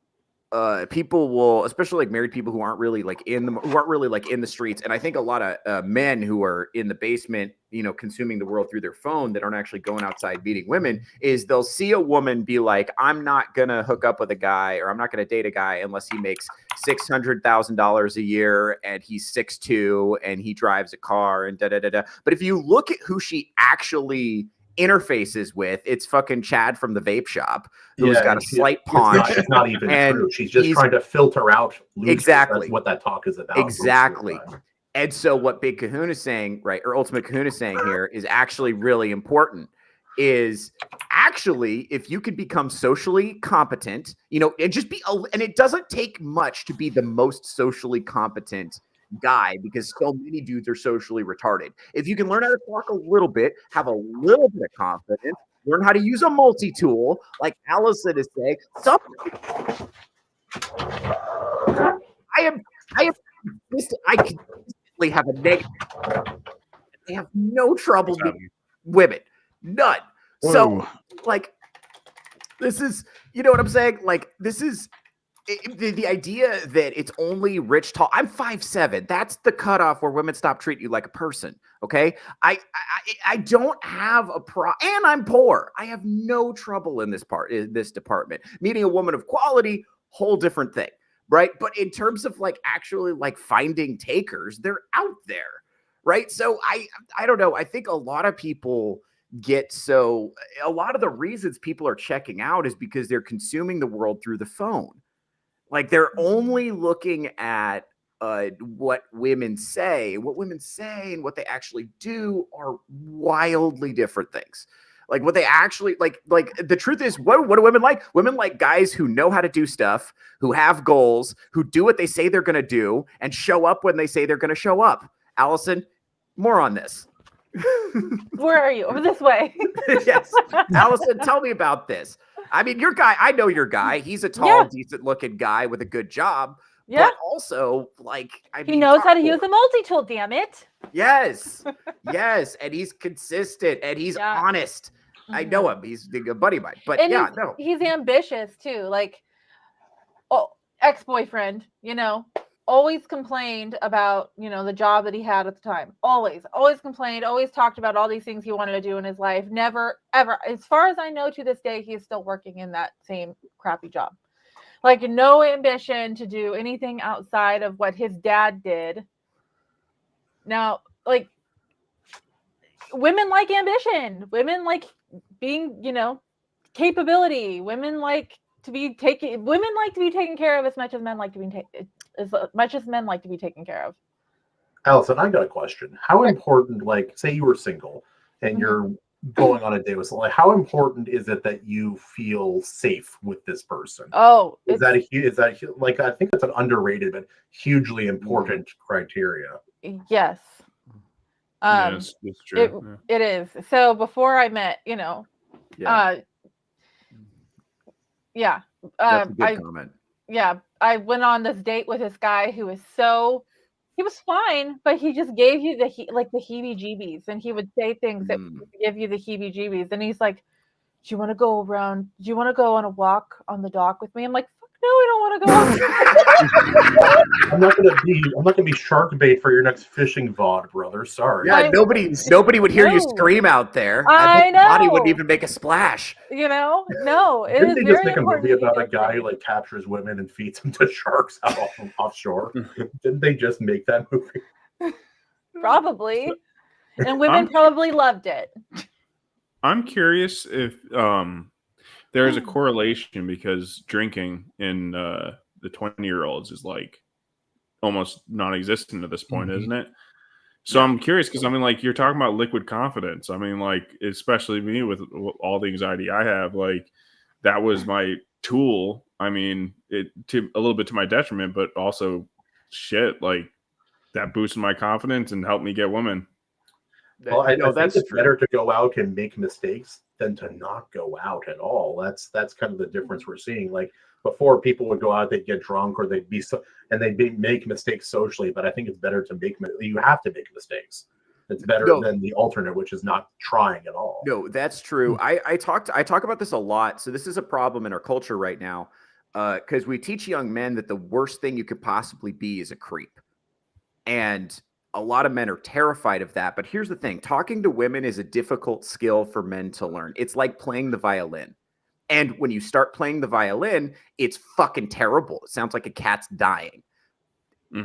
people will, especially like married people who aren't really in the streets. And I think a lot of men who are in the basement, consuming the world through their phone, that aren't actually going outside meeting women, is they'll see a woman be like, I'm not going to hook up with a guy, or I'm not going to date a guy unless he makes $600,000 a year and he's 6'2" and he drives a car and da-da-da-da. But if you look at who she actually interfaces with, it's fucking Chad from the vape shop who's got a slight paunch. It's not even true. She's just trying to filter out losers. Exactly. That's what that talk is about. Exactly. And so what Big Kahuna is saying, right, or Ultimate Kahuna is saying here is actually really important. Is actually, if you could become socially competent, and just and it doesn't take much to be the most socially competent guy, because so many dudes are socially retarded. If you can learn how to talk a little bit, have a little bit of confidence, learn how to use a multi-tool, like Allison is saying, I consistently have a negative. They have no trouble meeting women. None. Whoa. So, this is, you know what I'm saying? This is the idea that it's only rich, tall. I'm 5'7". That's the cutoff where women stop treating you like a person. Okay. I don't have a and I'm poor. I have no trouble in this department. Meeting a woman of quality, whole different thing. Right. But in terms of actually finding takers, they're out there. Right. So I don't know. I think a lot of people a lot of the reasons people are checking out is because they're consuming the world through the phone. They're only looking at what women say. What women say and what they actually do are wildly different things. Like what they actually like the truth is, what do women like? Women like guys who know how to do stuff, who have goals, who do what they say they're going to do, and show up when they say they're going to show up. Allison, more on this. Where are you? Over this way. Yes. Allison, tell me about this. I mean, your guy, I know your guy. He's a tall, decent looking guy with a good job. Yeah. But also, like, he knows how to use a multi-tool, damn it. Yes. Yes. And he's consistent and he's honest. I know him. He's a buddy of mine. But and he's ambitious too. Like, ex-boyfriend, always complained about, the job that he had at the time. Always complained, always talked about all these things he wanted to do in his life. Never, ever, as far as I know to this day, he is still working in that same crappy job. Like, no ambition to do anything outside of what his dad did. Now, like, women like ambition. Women like being, capability. Women like to be taken care of as much as men like to be taken care of. Allison, I got a question. How important, like, say you were single and you're going on a date with someone, like, how important is it that you feel safe with this person? Oh, is that like, I think that's an underrated but hugely important criteria. Yes. Yes, it's true. It is. So before I met, that's a good comment. Yeah, I went on this date with this guy who was he was fine, but he just gave you the heebie-jeebies, and he would say things that would give you the heebie-jeebies. And he's like, do you want to go on a walk on the dock with me? I'm like, fuck no, I don't want to go on. I'm not gonna be shark bait for your next fishing VOD, brother. Sorry. Yeah, nobody would hear you scream out there. I know. Body wouldn't even make a splash. No. Didn't they just make a movie about a guy who like captures women and feeds them to sharks out offshore? Didn't they just make that movie? Probably. And women probably loved it. I'm curious if there is a correlation, because drinking in the 20-year-olds is like almost non-existent at this point, isn't it? So I'm curious, because I mean, like, you're talking about liquid confidence. I mean, like, especially me with all the anxiety I have, like, that was my tool. I mean, it to a little bit to my detriment, but also shit, like, that boosted my confidence and helped me get women. Well, I think it's better to go out and make mistakes than to not go out at all. That's kind of the difference we're seeing. Like, before, people would go out, they'd get drunk, or they'd make mistakes socially. But I think it's better to you have to make mistakes. It's better than the alternate, which is not trying at all. No, that's true. I talk about this a lot. So this is a problem in our culture right now, because we teach young men that the worst thing you could possibly be is a creep, and a lot of men are terrified of that. But here's the thing: talking to women is a difficult skill for men to learn. It's like playing the violin. And when you start playing the violin, it's fucking terrible. It sounds like a cat's dying.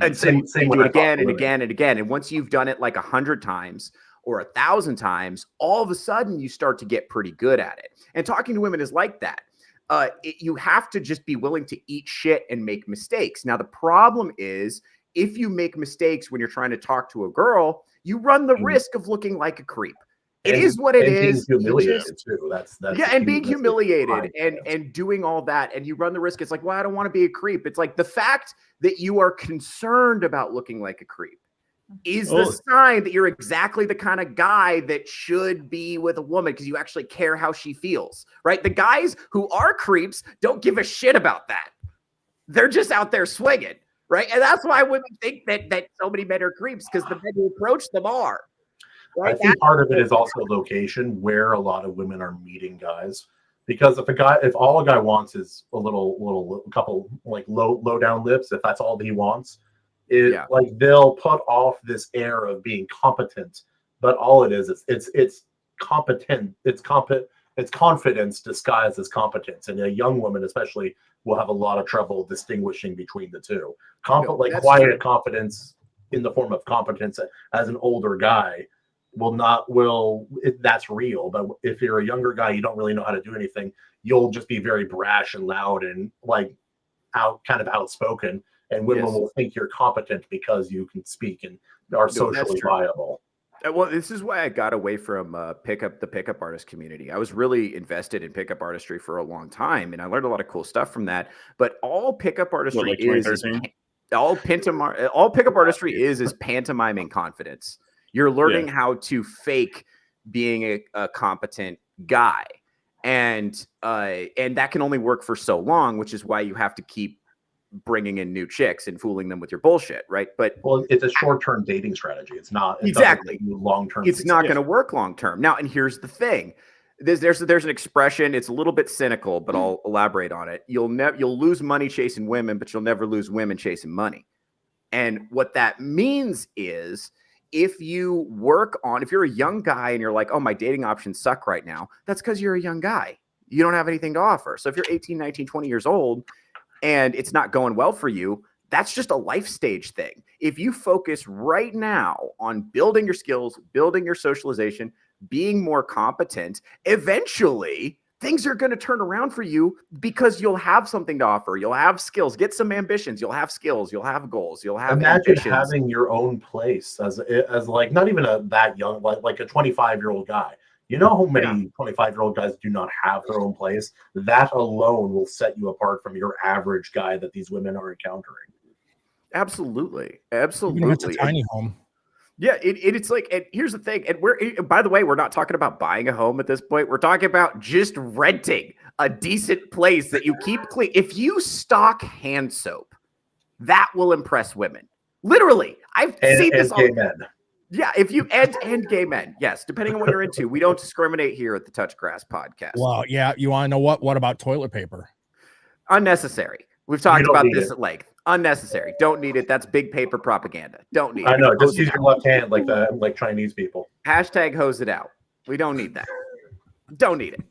And so you do it again and again and again. And once you've done it like 100 times or 1,000 times, all of a sudden you start to get pretty good at it. And talking to women is like that. You have to just be willing to eat shit and make mistakes. Now, the problem is, if you make mistakes when you're trying to talk to a girl, you run the risk of looking like a creep. It is what it is. Being humiliated too. That's and being humiliated and doing all that, and you run the risk. It's like, well, I don't want to be a creep. It's like the fact that you are concerned about looking like a creep is the sign that you're exactly the kind of guy that should be with a woman, because you actually care how she feels, right? The guys who are creeps don't give a shit about that. They're just out there swinging, right? And that's why women think that so many men are creeps, because the men who approach them are. Right? I think part of it is also location, where a lot of women are meeting guys. Because if all a guy wants is a couple like low down lips, if that's all he wants, like, they'll put off this air of being competent, but all it is it's competent. It's confidence disguised as competence, and a young woman especially will have a lot of trouble distinguishing between the two. Quiet confidence in the form of competence as an older guy that's real. But if you're a younger guy, you don't really know how to do anything, you'll just be very brash and loud and like kind of outspoken, and women will think you're competent because you can speak and are socially viable. Well, this is why I got away from the pickup artist community. I was really invested in pickup artistry for a long time, and I learned a lot of cool stuff from that. But all pickup artistry like is 2013? all pickup artistry is pantomiming confidence. You're learning how to fake being a competent guy, and that can only work for so long, which is why you have to keep bringing in new chicks and fooling them with your bullshit, right? But it's a short-term dating strategy. It's not exactly long-term. It's not going to work long-term. Now, and here's the thing: there's an expression. It's a little bit cynical, but I'll elaborate on it. You'll lose money chasing women, but you'll never lose women chasing money. And what that means is, if you're a young guy and you're like, oh, my dating options suck right now, that's because you're a young guy. You don't have anything to offer. So if you're 18, 19, 20 years old and it's not going well for you, that's just a life stage thing. If you focus right now on building your skills, building your socialization, being more competent, eventually things are going to turn around for you because you'll have something to offer. You'll have skills, get some ambitions. You'll have skills. You'll have goals. You'll have Imagine ambitions. having your own place as like not even that young, like a 25-year-old guy. You know how many 25-year-old guys do not have their own place? That alone will set you apart from your average guy that these women are encountering. Absolutely. Even if it's a tiny home. Yeah, it's like, and here's the thing, and by the way, we're not talking about buying a home at this point. We're talking about just renting a decent place that you keep clean. If you stock hand soap, that will impress women. Literally, I've seen this. Gay men. Yeah, if you and gay men, yes, depending on what you're into. We don't discriminate here at the Touch Grass podcast. Well, yeah, you want to know what? What about toilet paper? Unnecessary. We've talked about this at length. Unnecessary. Don't need it. That's big paper propaganda. Don't need it. I know. Just use your left hand like Chinese people. Hashtag hose it out. We don't need that. Don't need it.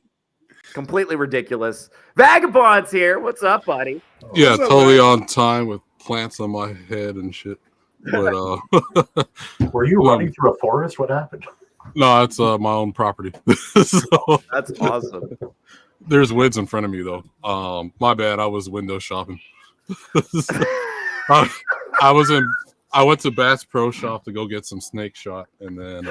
Completely ridiculous. Vagabond's here. What's up, buddy? Yeah, totally on time with plants on my head and shit. But were you running through a forest? What happened? No, it's my own property. So, that's awesome. There's woods in front of me though. My bad. I was window shopping. I went to Bass Pro Shop to go get some snake shot, and then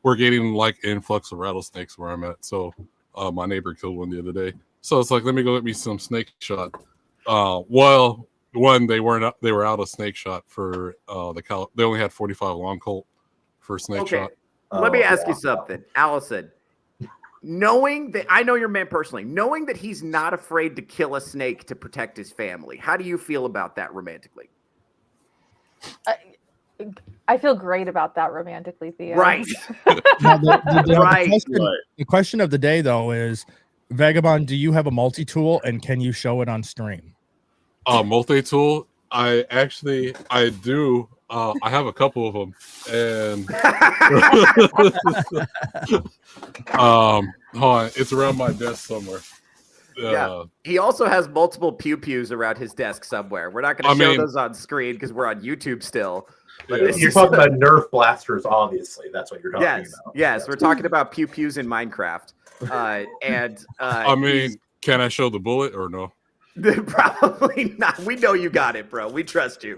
we're getting like influx of rattlesnakes where I'm at. So my neighbor killed one the other day. So it's like, let me go get me some snake shot. Well, one, they were out of snake shot for they only had 45 long Colt for snake shot. Let me ask you something, Allison. Knowing that, I know your man personally, knowing that he's not afraid to kill a snake to protect his family, how do you feel about that romantically? I feel great about that romantically, Theo. Right. Now, the question of the day, though, is, Vagabond, do you have a multi-tool, and can you show it on stream? Multi-tool? I do. I have a couple of them, and hold on, it's around my desk somewhere. Yeah, he also has multiple pew-pews around his desk somewhere. We're not going to show those on screen because we're on YouTube still. But you're talking about Nerf blasters, obviously. That's what you're talking about. Yes, we're talking about pew-pews in Minecraft. Can I show the bullet or no? Probably not. We know you got it, bro. We trust you.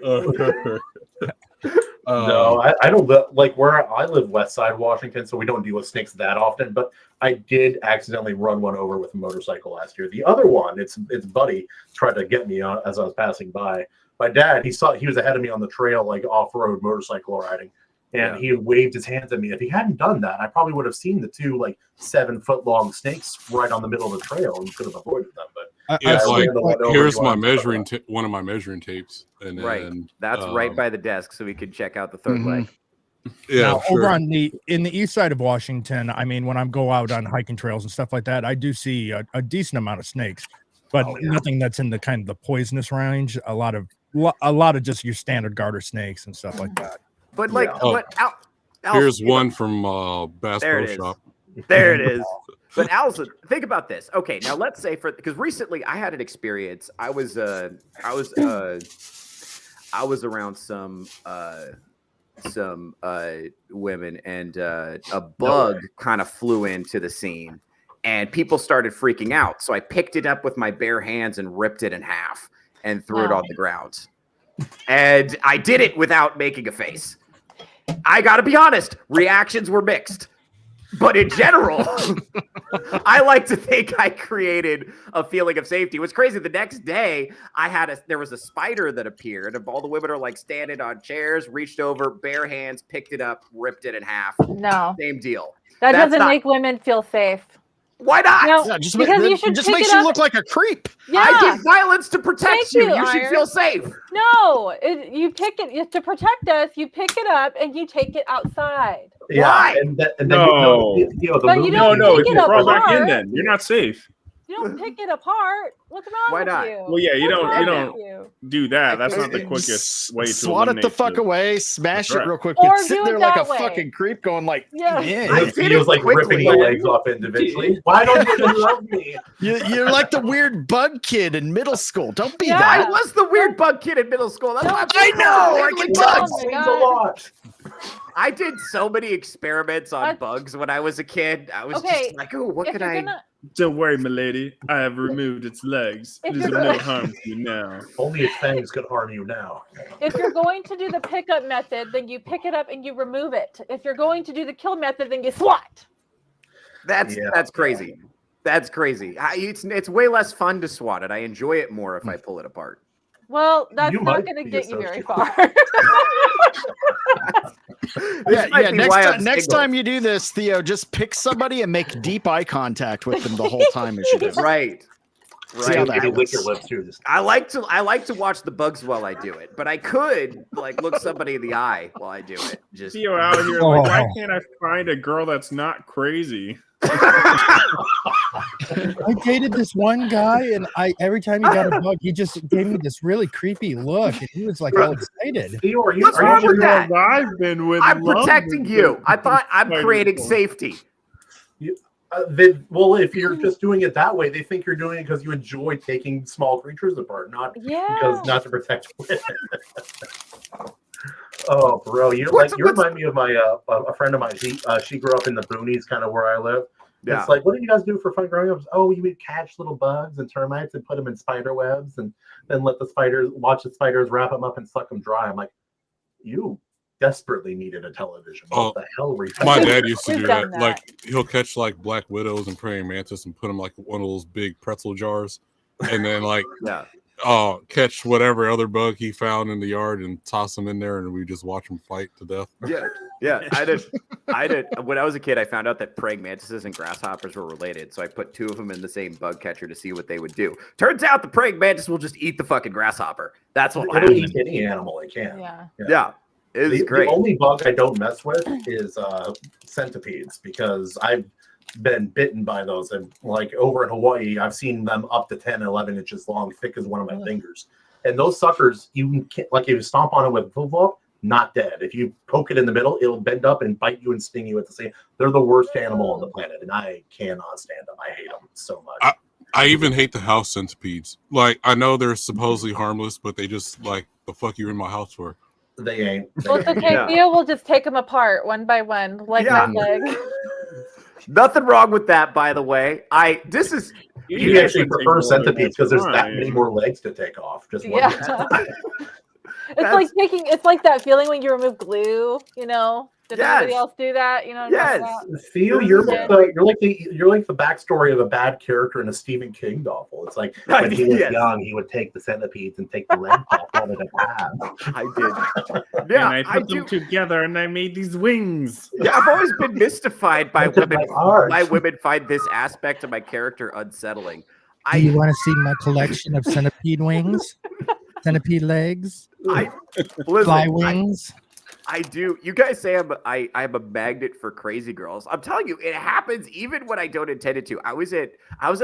No, I don't like where I live, West Side Washington, so we don't deal with snakes that often. But I did accidentally run one over with a motorcycle last year. The other one, its buddy tried to get me as I was passing by. My dad, he was ahead of me on the trail, like off-road motorcycle riding, and he waved his hands at me. If he hadn't done that, I probably would have seen the two like 7-foot-long snakes right on the middle of the trail and could have avoided them. But it's like, here's my measuring one of my measuring tapes, and then, that's right by the desk, so we can check out the third leg. Yeah, now, over on in the east side of Washington, I mean, when I go out on hiking trails and stuff like that, I do see a decent amount of snakes, but nothing that's in the kind of the poisonous range. A lot of just your standard garter snakes and stuff like that. But like, here's one from Bass Pro Shop. There it is. But Allison, think about this. Okay, now let's say because recently I had an experience. I was around some women, and a bug kind of flew into the scene, and people started freaking out. So I picked it up with my bare hands and ripped it in half and threw it on the ground. And I did it without making a face. I gotta be honest, reactions were mixed. But in general, I like to think I created a feeling of safety. It was crazy. The next day, there was a spider that appeared, and all the women are like standing on chairs, reached over, bare hands, picked it up, ripped it in half. No. Same deal. That doesn't make women feel safe. Why not? No, Yeah, just because you should pick makes it you up. look like a creep. Yeah. I did violence to protect Thank you. you, You should Iron. feel safe. No, you pick it to protect us. You pick it up and you take it outside. Yeah, Why? and then No. the But you movie- don't No, pick if it you crawl back in, apart. then you're not safe. You don't pick it apart. What's wrong Why with not? you? Well, yeah, you What's don't wrong with you? do that. That's not the Just quickest way to swat it the eliminate fuck away, smash That's right. it real quick. Or You'd sit do it there like a that way. fucking creep going like, Yeah. "Yeah." I He did was it like ripping the quickly. legs off individually. Why don't you love me? You're like the weird bug kid in middle school. Don't be Yeah. I that. was the weird bug kid in middle school. That's why I know, I can tell. Oh my Means a God. lot. I did so many experiments on That's- bugs when I was a kid. I was Okay, just like, oh, what If could you're I? gonna, Don't worry, milady. I have removed its legs. If It is of you're no gonna- harm to you now. Only its fangs could harm you now. if you're going to do the pickup method, then you pick it up and you remove it. If you're going to do the kill method, then you swat. That's crazy. That's crazy. It's way less fun to swat it. I enjoy it more if I pull it apart. Well, that's You not might going to be get you very associated. far. This might be why I'm Next single. time you do this, Theo, just pick somebody and make deep eye contact with them the whole time as you do it. Right. See how Right. that Maybe lick goes. your lips too. Just I like to watch the bugs while I do it, but I could like look somebody in the eye while I do it. Just Theo out here, like, why can't I find a girl that's not crazy? I dated this one guy, and every time he got a bug, he just gave me this really creepy look, and he was like all excited. Theo, are you? What's are wrong you with sure that? I've been with. I'm protecting you. I thought I'm creating safety. safety. Well, if you're just doing it that way, they think you're doing it because you enjoy taking small creatures apart, not because not to protect women. Oh, bro, you remind me of my a friend of mine. She grew up in the boonies, kind of where I live. Yeah. It's like, what did you guys do for fun growing up? Oh, you would catch little bugs and termites and put them in spider webs, and then watch the spiders wrap them up and suck them dry. I'm like, you desperately needed a television. What the hell were you? My dad used to We've do done that. Like he'll catch like black widows and praying mantis and put them like one of those big pretzel jars, and then like catch whatever other bug he found in the yard and toss them in there, and we just watch them fight to death. Yeah. I did. When I was a kid, I found out that praying mantises and grasshoppers were related, so I put two of them in the same bug catcher to see what they would do. Turns out the praying mantis will just eat the fucking grasshopper. That's what It'll eat happens. any animal it can. Yeah. It's great. The only bug I don't mess with is centipedes, because I've been bitten by those. And like over in Hawaii, I've seen them up to 10, 11 inches long, thick as one of my fingers. And those suckers, you can't, like if you stomp on it with Vuvop, not dead. If you poke it in the middle, it'll bend up and bite you and sting you at the same. They're the worst animal on the planet, and I cannot stand them. I hate them so much. I even hate the house centipedes. Like I know they're supposedly harmless, but they just like the fuck you in my house for. They ain't. Well, it's okay. Theo will just take them apart one by one, like my leg. Nothing wrong with that, by the way. You actually prefer centipedes because there's that many more legs to take off. Just one. It's like that feeling when you remove glue, you know. Did anybody else do that? You know. Theo, you're like the backstory of a bad character in a Stephen King novel. It's like when he was young, he would take the centipedes and take the legs off one at a time. I did. Yeah, and I put them together and I made these wings. Yeah, I've always been mystified by women. Why women find this aspect of my character unsettling. Do you want to see my collection of centipede wings? Centipede legs? Fly wings? I do. You guys say I'm a magnet for crazy girls. I'm telling you, it happens even when I don't intend it to. I was at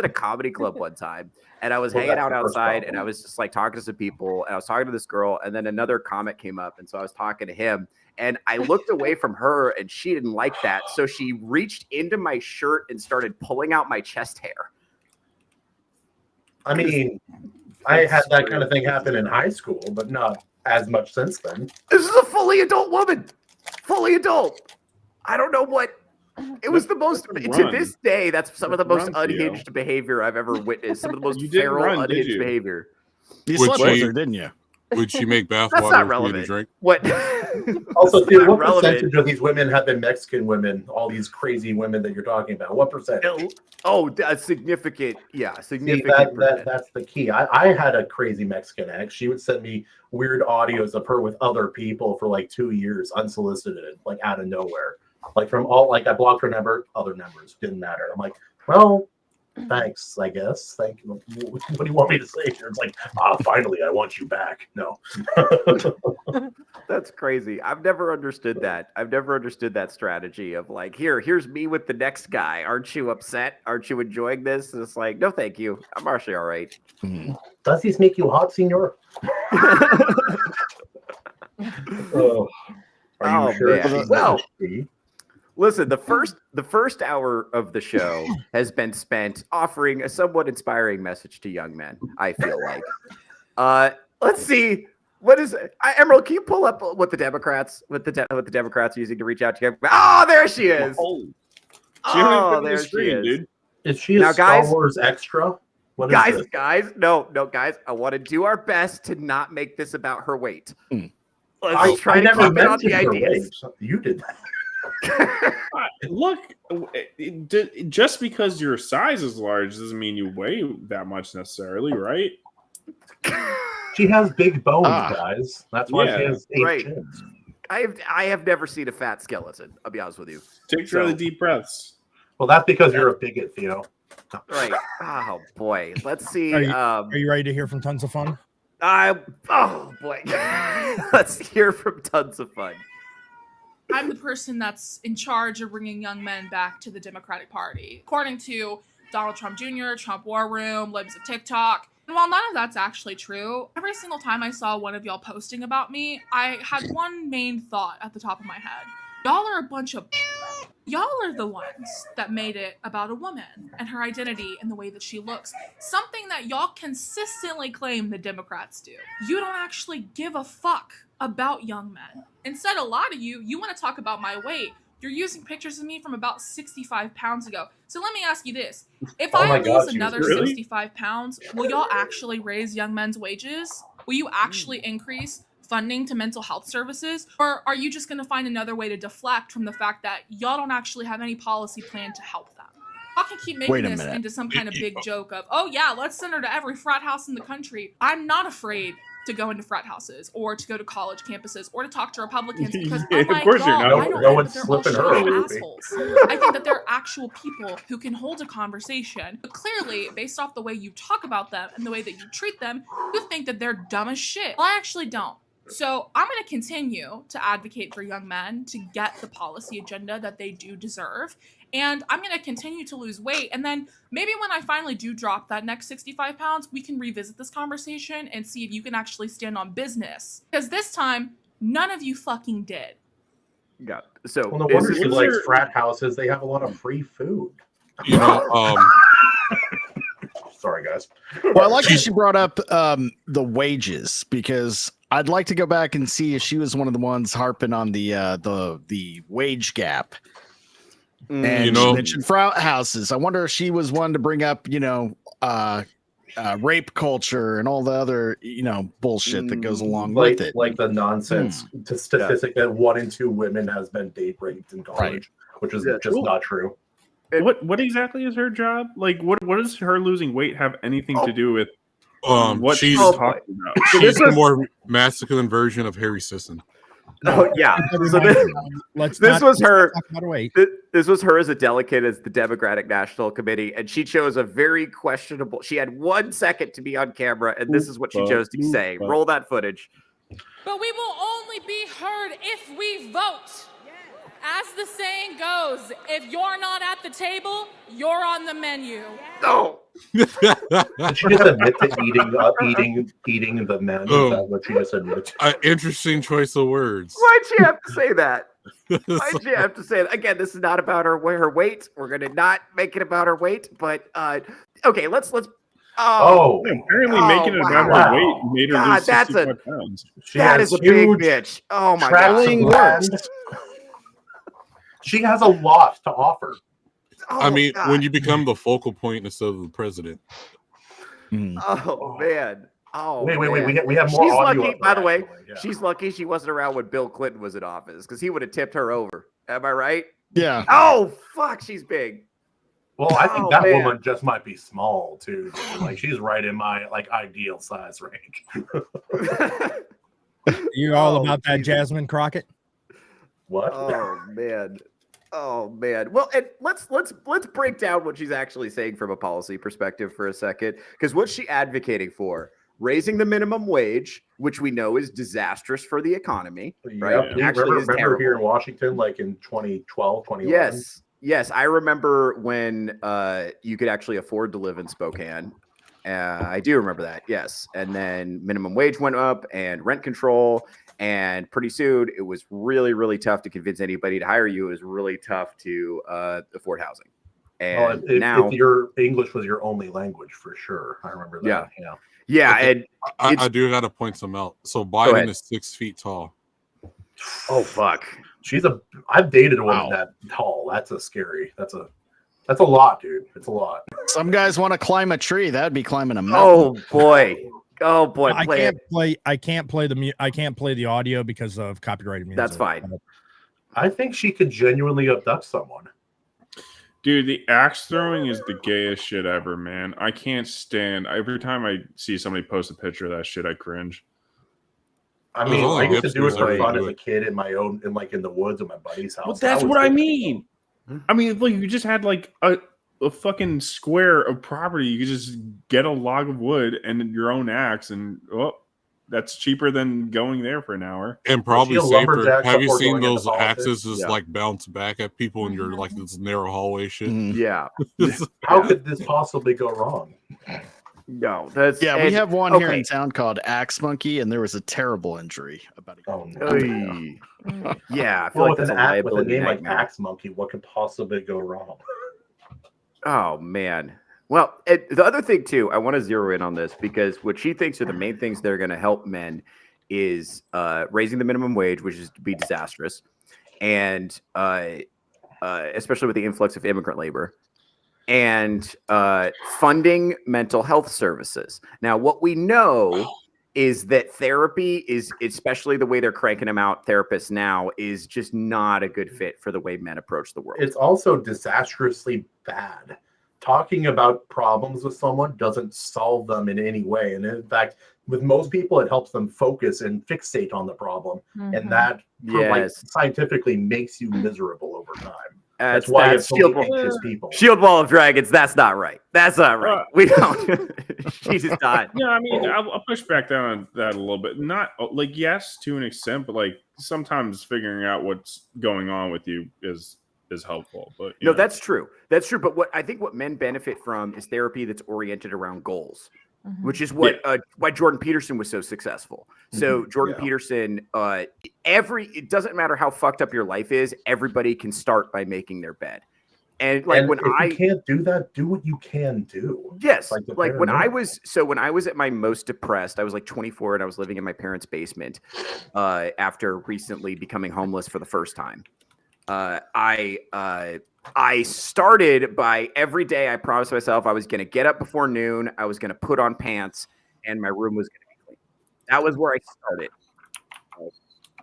a comedy club one time, and I was hanging out outside, and I was just like talking to some people, and I was talking to this girl, and then another comic came up, and so I was talking to him, and I looked away from her, and she didn't like that, so she reached into my shirt and started pulling out my chest hair. I mean, I had that kind of thing happen in high school, but not as much since then. This is a fully adult woman. Fully adult. I don't know what. It was the most, to this day, that's some of the most unhinged behavior I've ever witnessed. Some of the most feral, unhinged behavior. You slept with her, didn't you? Would she make bath That's water not for you to relevant. drink? What? Also, That's dude, not what relevant. percentage of these women have been Mexican women? All these crazy women that you're talking about. What percentage? Oh, a significant, See, significant percent. that's the key. I had a crazy Mexican ex. She would send me weird audios of her with other people for like 2 years, unsolicited, like out of nowhere. Like from all, like I blocked her number, other numbers didn't matter. I'm like, well, thanks, I guess. Thank you. What do you want me to say here? It's like, finally, I want you back. No. That's crazy. I've never understood that. I've never understood that strategy of like, here's me with the next guy. Aren't you upset? Aren't you enjoying this? And it's like, no, thank you. I'm actually all right. Does this make you hot, senor? Oh, are you sure? Man. Well, listen, the first hour of the show has been spent offering a somewhat inspiring message to young men, I feel like. Let's see. What is Emerald? Can you pull up what the Democrats what the Democrats are using to reach out to you? Oh, there she is. There she is. Dude. Is she a Star Wars extra? What is this? Guys, no, guys. I want to do our best to not make this about her weight. I never mentioned her weight. You did that. Look, just because your size is large doesn't mean you weigh that much necessarily, right? She has big bones, guys. That's why she has 8 chins. I have never seen a fat skeleton. I'll be honest with you. Take really deep breaths. Well, that's because you're a bigot, Theo. Right. Oh boy. Let's see. Are you ready to hear from Tons of Fun? Oh boy. Let's hear from Tons of Fun. I'm the person that's in charge of bringing young men back to the Democratic Party, according to Donald Trump Jr., Trump War Room, Libs of TikTok. And while none of that's actually true, every single time I saw one of y'all posting about me, I had one main thought at the top of my head. Y'all are a bunch of... Y'all are the ones that made it about a woman and her identity and the way that she looks. Something that y'all consistently claim the Democrats do. You don't actually give a fuck about young men. Instead, a lot of you want to talk about my weight. You're using pictures of me from about 65 pounds ago. So let me ask you this. If I lose another 65 pounds, will y'all actually raise young men's wages? Will you actually increase funding to mental health services? Or are you just going to find another way to deflect from the fact that y'all don't actually have any policy plan to help them? Y'all can keep making this into some kind of big joke of, oh yeah, let's send her to every frat house in the country. I'm not afraid to go into frat houses or to go to college campuses or to talk to Republicans because of course you're not. I don't think that they're all shitty assholes. I think that they're actual people who can hold a conversation. But clearly, based off the way you talk about them and the way that you treat them, you think that they're dumb as shit. Well, I actually don't. So I'm going to continue to advocate for young men to get the policy agenda that they do deserve. And I'm going to continue to lose weight. And then maybe when I finally do drop that next 65 pounds, we can revisit this conversation and see if you can actually stand on business. Because this time, none of you fucking did. Yeah. So, well, no wonder she likes frat houses. They have a lot of free food. You know, sorry, guys. Well, I like that she brought up the wages because I'd like to go back and see if she was one of the ones harping on the wage gap. And she mentioned frat houses. I wonder if she was one to bring up, rape culture and all the other, bullshit that goes along with it. Like the nonsense statistic that 1 in 2 women has been date raped in college, which is just not true. What exactly is her job? Like, what does her losing weight have anything to do with what she's talking about? She's a more masculine version of Harry Sisson. Oh yeah. So this was her. This was her as a delegate as the Democratic National Committee, and she chose a very questionable. She had 1 second to be on camera, and this is what she chose to say. Roll that footage. But we will only be heard if we vote. As the saying goes, if you're not at the table, you're on the menu. No. Did she just admit to eating the men? Is that what she just admitted? Interesting choice of words. Why'd she have to say that? Why'd she have to say that? Again, this is not about her weight. We're gonna not make it about her weight, but okay, let's apparently making it about her weight made her lose 65 pounds. That is a big bitch. Oh my god. She has a lot to offer. I mean, when you become the focal point instead of the president. Oh man. Oh, wait. man. We have more She's audio. lucky, of by her, the way. actually, yeah. She's lucky she wasn't around when Bill Clinton was in office because he would have tipped her over. Am I right? Yeah. Oh, fuck. She's big. Well, I think Oh, that man. woman just might be small too. Dude. Like she's right in my like ideal size range. You all Oh, about that Jesus. Jasmine Crockett? What? Oh, man. Oh, man. Well, and let's break down what she's actually saying from a policy perspective for a second, because what's she advocating for? Raising the minimum wage, which we know is disastrous for the economy, right? Yeah. Actually, is remember terrible. here in Washington, like in 2012, 2011? Yes. I remember when you could actually afford to live in Spokane. I do remember that. Yes. And then minimum wage went up and rent control. And pretty soon it was really, really tough to convince anybody to hire you. It was really tough to afford housing. And if your English was your only language, for sure. I remember that. Yeah. Okay. And I do got to point some out. So Biden is 6 feet tall. Oh, fuck. I've dated a woman that tall. That's a lot, dude. It's a lot. Some guys want to climb a tree. That'd be climbing a Oh, mountain. boy. I can't play the audio because of copyrighted music. That's fine. I think she could genuinely abduct someone. Dude, the axe throwing is the gayest shit ever, man. I can't stand. Every time I see somebody post a picture of that shit, I cringe. I mean, I used to do it for hipsters fun that as do a kid in my own, in the woods at my buddy's house. Well, that's what I mean. I mean, like you just had like a fucking square of property. You could just get a log of wood and your own axe, and that's cheaper than going there for an hour. And probably safer. Have you seen those axes just Yeah. like bounce back at people in your like this narrow hallway shit? Yeah. How could this possibly go wrong? No, that's we have one here in town called Axe Monkey, and there was a terrible injury about it. Oh, no. Yeah, I feel Well, like with that's an a with a liability name like nightmare. Axe Monkey, what could possibly go wrong? Oh, man. Well, the other thing, too, I want to zero in on this because what she thinks are the main things that are going to help men is raising the minimum wage, which is to be disastrous, and especially with the influx of immigrant labor, and funding mental health services. Now, what we know is that therapy is, especially the way they're cranking them out, therapists now, is just not a good fit for the way men approach the world. It's also disastrously bad. Talking about problems with someone doesn't solve them in any way. And in fact, with most people, it helps them focus and fixate on the problem. And that like, scientifically makes you miserable over time. That's why it's so anxious people. Shield Wall of Dragons. That's not right. That's not right. We don't. Jesus, Todd. Yeah, I mean, I'll push back down on that a little bit. Not like yes, to an extent, but like sometimes figuring out what's going on with you is helpful. But no, that's true. That's true. But what I think what men benefit from is therapy that's oriented around goals, which is what why Jordan Peterson was so successful. So Jordan Peterson, it doesn't matter how fucked up your life is, everybody can start by making their bed. And like when you can't do that, do what you can do. Yes. Like when I was at my most depressed, I was like 24 and I was living in my parents' basement after recently becoming homeless for the first time. I started by every day I promised myself I was going to get up before noon, I was going to put on pants, and my room was going to be clean. That was where I started.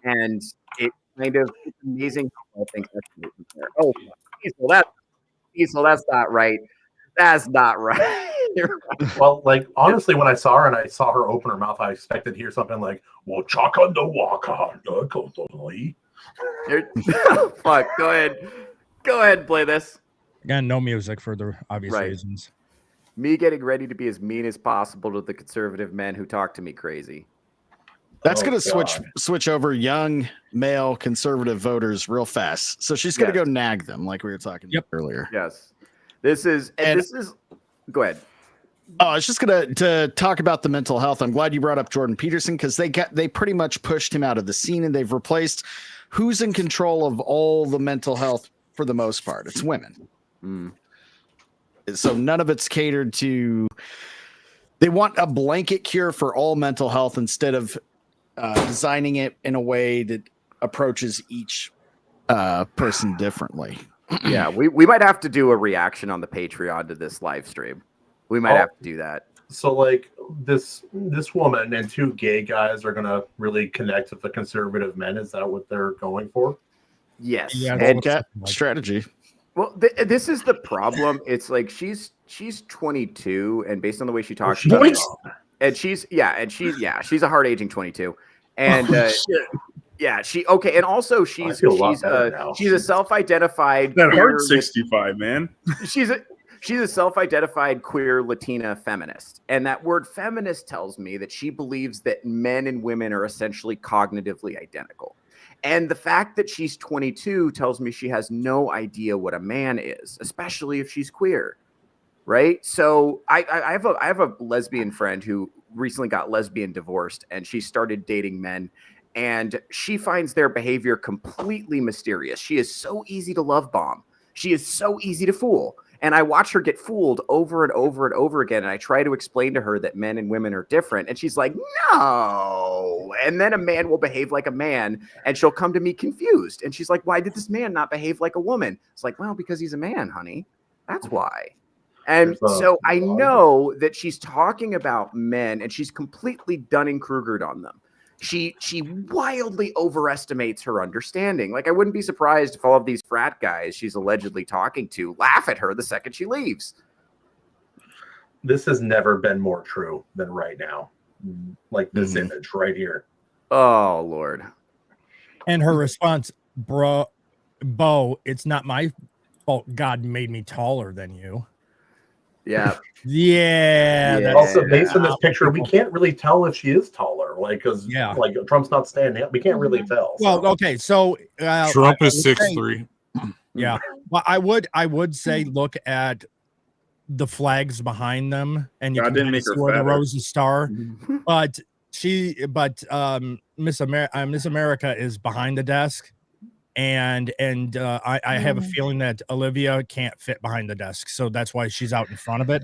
And it kind of, it's amazing how I think that's there. Oh, Diesel, that's not right. That's not right. Well, like honestly, when I saw her and I saw her open her mouth, I expected to hear something like, "Well, chaka no waka." Fuck, go ahead and play this. Again, no music for the obvious reasons. Me getting ready to be as mean as possible to the conservative men who talk to me crazy. That's going to switch over young male conservative voters real fast. So she's going to go nag them like we were talking about earlier. Yes. This is go ahead. Oh, I was just going to talk about the mental health. I'm glad you brought up Jordan Peterson because they pretty much pushed him out of the scene and they've replaced who's in control of all the mental health for the most part. It's women. So none of it's catered to. They want a blanket cure for all mental health instead of designing it in a way that approaches each person differently. Yeah, we might have to do a reaction on the Patreon to this live stream. We might have to do that. So like this woman and two gay guys are gonna really connect with the conservative men. Is that what they're going for? Yes. Yeah, And Cat strategy. well, this is the problem. It's like she's 22, and based on the way she talks She about it, is. and she's a hard aging 22, and Shit. yeah, and also I feel a lot better now. she's a self-identified That queer hard 65, man. she's a self-identified queer Latina feminist, and that word feminist tells me that she believes that men and women are essentially cognitively identical. And the fact that she's 22 tells me she has no idea what a man is, especially if she's queer, right? So I have a lesbian friend who recently got lesbian divorced, and she started dating men, and she finds their behavior completely mysterious. She is so easy to love bomb. She is so easy to fool. And I watch her get fooled over and over and over again. And I try to explain to her that men and women are different. And she's like, no. And then a man will behave like a man, and she'll come to me confused. And she's like, why did this man not behave like a woman? It's like, well, because he's a man, honey. That's why. And so I know that she's talking about men, and she's completely Dunning-Krugered on them. She wildly overestimates her understanding. Like, I wouldn't be surprised if all of these frat guys she's allegedly talking to laugh at her the second she leaves. This has never been more true than right now. Like this image right here. Oh, Lord. And her response, Bo, it's not my fault God made me taller than you. Yeah. Yeah. Also, based on this picture, we can't really tell if she is taller, like because like Trump's not standing up. We can't really tell. Well, okay, so Trump is 6'3". Yeah, well, I would say look at the flags behind them, and you God can didn't kinda make her see where the fatter. rose is star. But Miss America is behind the desk. And I have a feeling that Olivia can't fit behind the desk, so that's why she's out in front of it.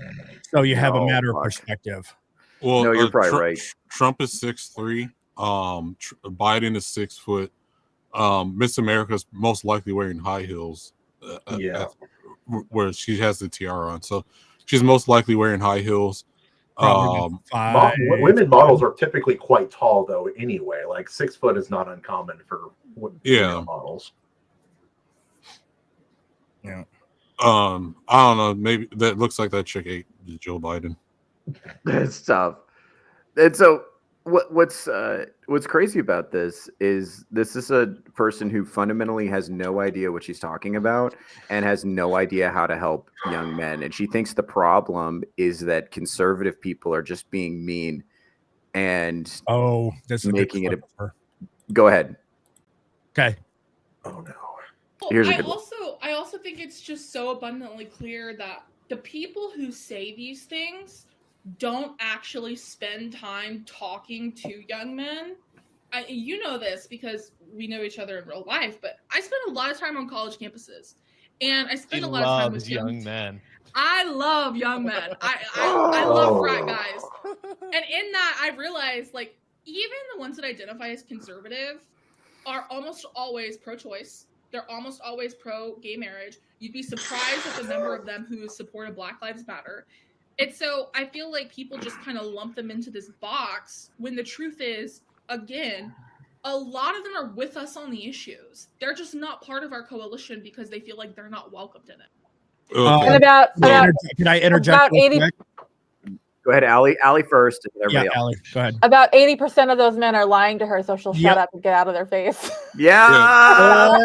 So you have a matter of perspective. Well, no, you're probably right. Trump is 6'3". Biden is 6 foot. Miss America's most likely wearing high heels. Where she has the tiara on, so she's most likely wearing high heels. Women models are typically quite tall, though. Anyway, like 6 foot is not uncommon for models. Yeah. I don't know. Maybe that looks like that chick ate Joe Biden. That's tough. And so what's crazy about this is a person who fundamentally has no idea what she's talking about and has no idea how to help young men. And she thinks the problem is that conservative people are just being mean and this is making it go ahead. Okay. Oh no. I also think it's just so abundantly clear that the people who say these things don't actually spend time talking to young men. You know this because we know each other in real life, but I spend a lot of time on college campuses, and I spend a lot of time with young men. I love young men. I love frat guys, and in that I realize like even the ones that identify as conservative are almost always pro-choice. They're almost always pro-gay marriage. You'd be surprised at the number of them who supported Black Lives Matter. And so I feel like people just kind of lump them into this box when the truth is, again, a lot of them are with us on the issues. They're just not part of our coalition because they feel like they're not welcomed in it. And about can I interject? About 80. Go ahead, Allie. Allie first. And Yeah, everybody else. Allie, go ahead. About 80% of those men are lying to her, so she'll shut up and get out of their face. Yeah.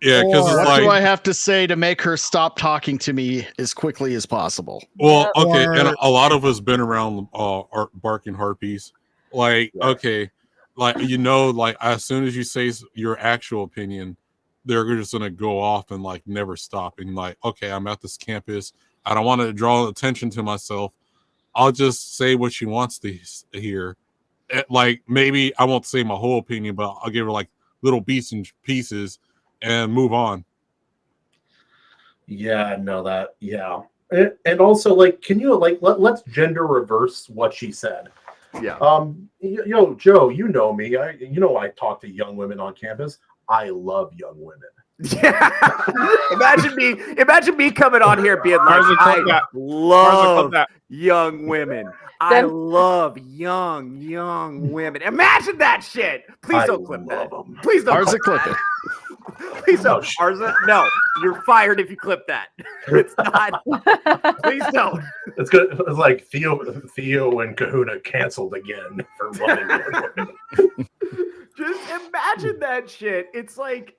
Yeah, because what do I have to say to make her stop talking to me as quickly as possible? Well, okay, and a lot of us been around barking harpies. Like, okay, like like as soon as you say your actual opinion, they're just gonna go off and like never stop. And like, okay, I'm at this campus. I don't want to draw attention to myself. I'll just say what she wants to hear. Like maybe I won't say my whole opinion, but I'll give her like little bits and pieces and move on. Yeah, no, that, yeah. And also, like, can you, like, let's gender reverse what she said. Yeah. Joe, you know me. I talk to young women on campus. I love young women. Yeah. Imagine me coming on here being like, Marza, clip I that. love that. young women. I love young women. Imagine that shit. Please don't clip that. Please don't Arza, clip it. Please don't. Arza, no. You're fired if you clip that. It's not. Please don't. It's good. It's like Theo and Kahuna canceled again for loving young women. Just imagine that shit. It's like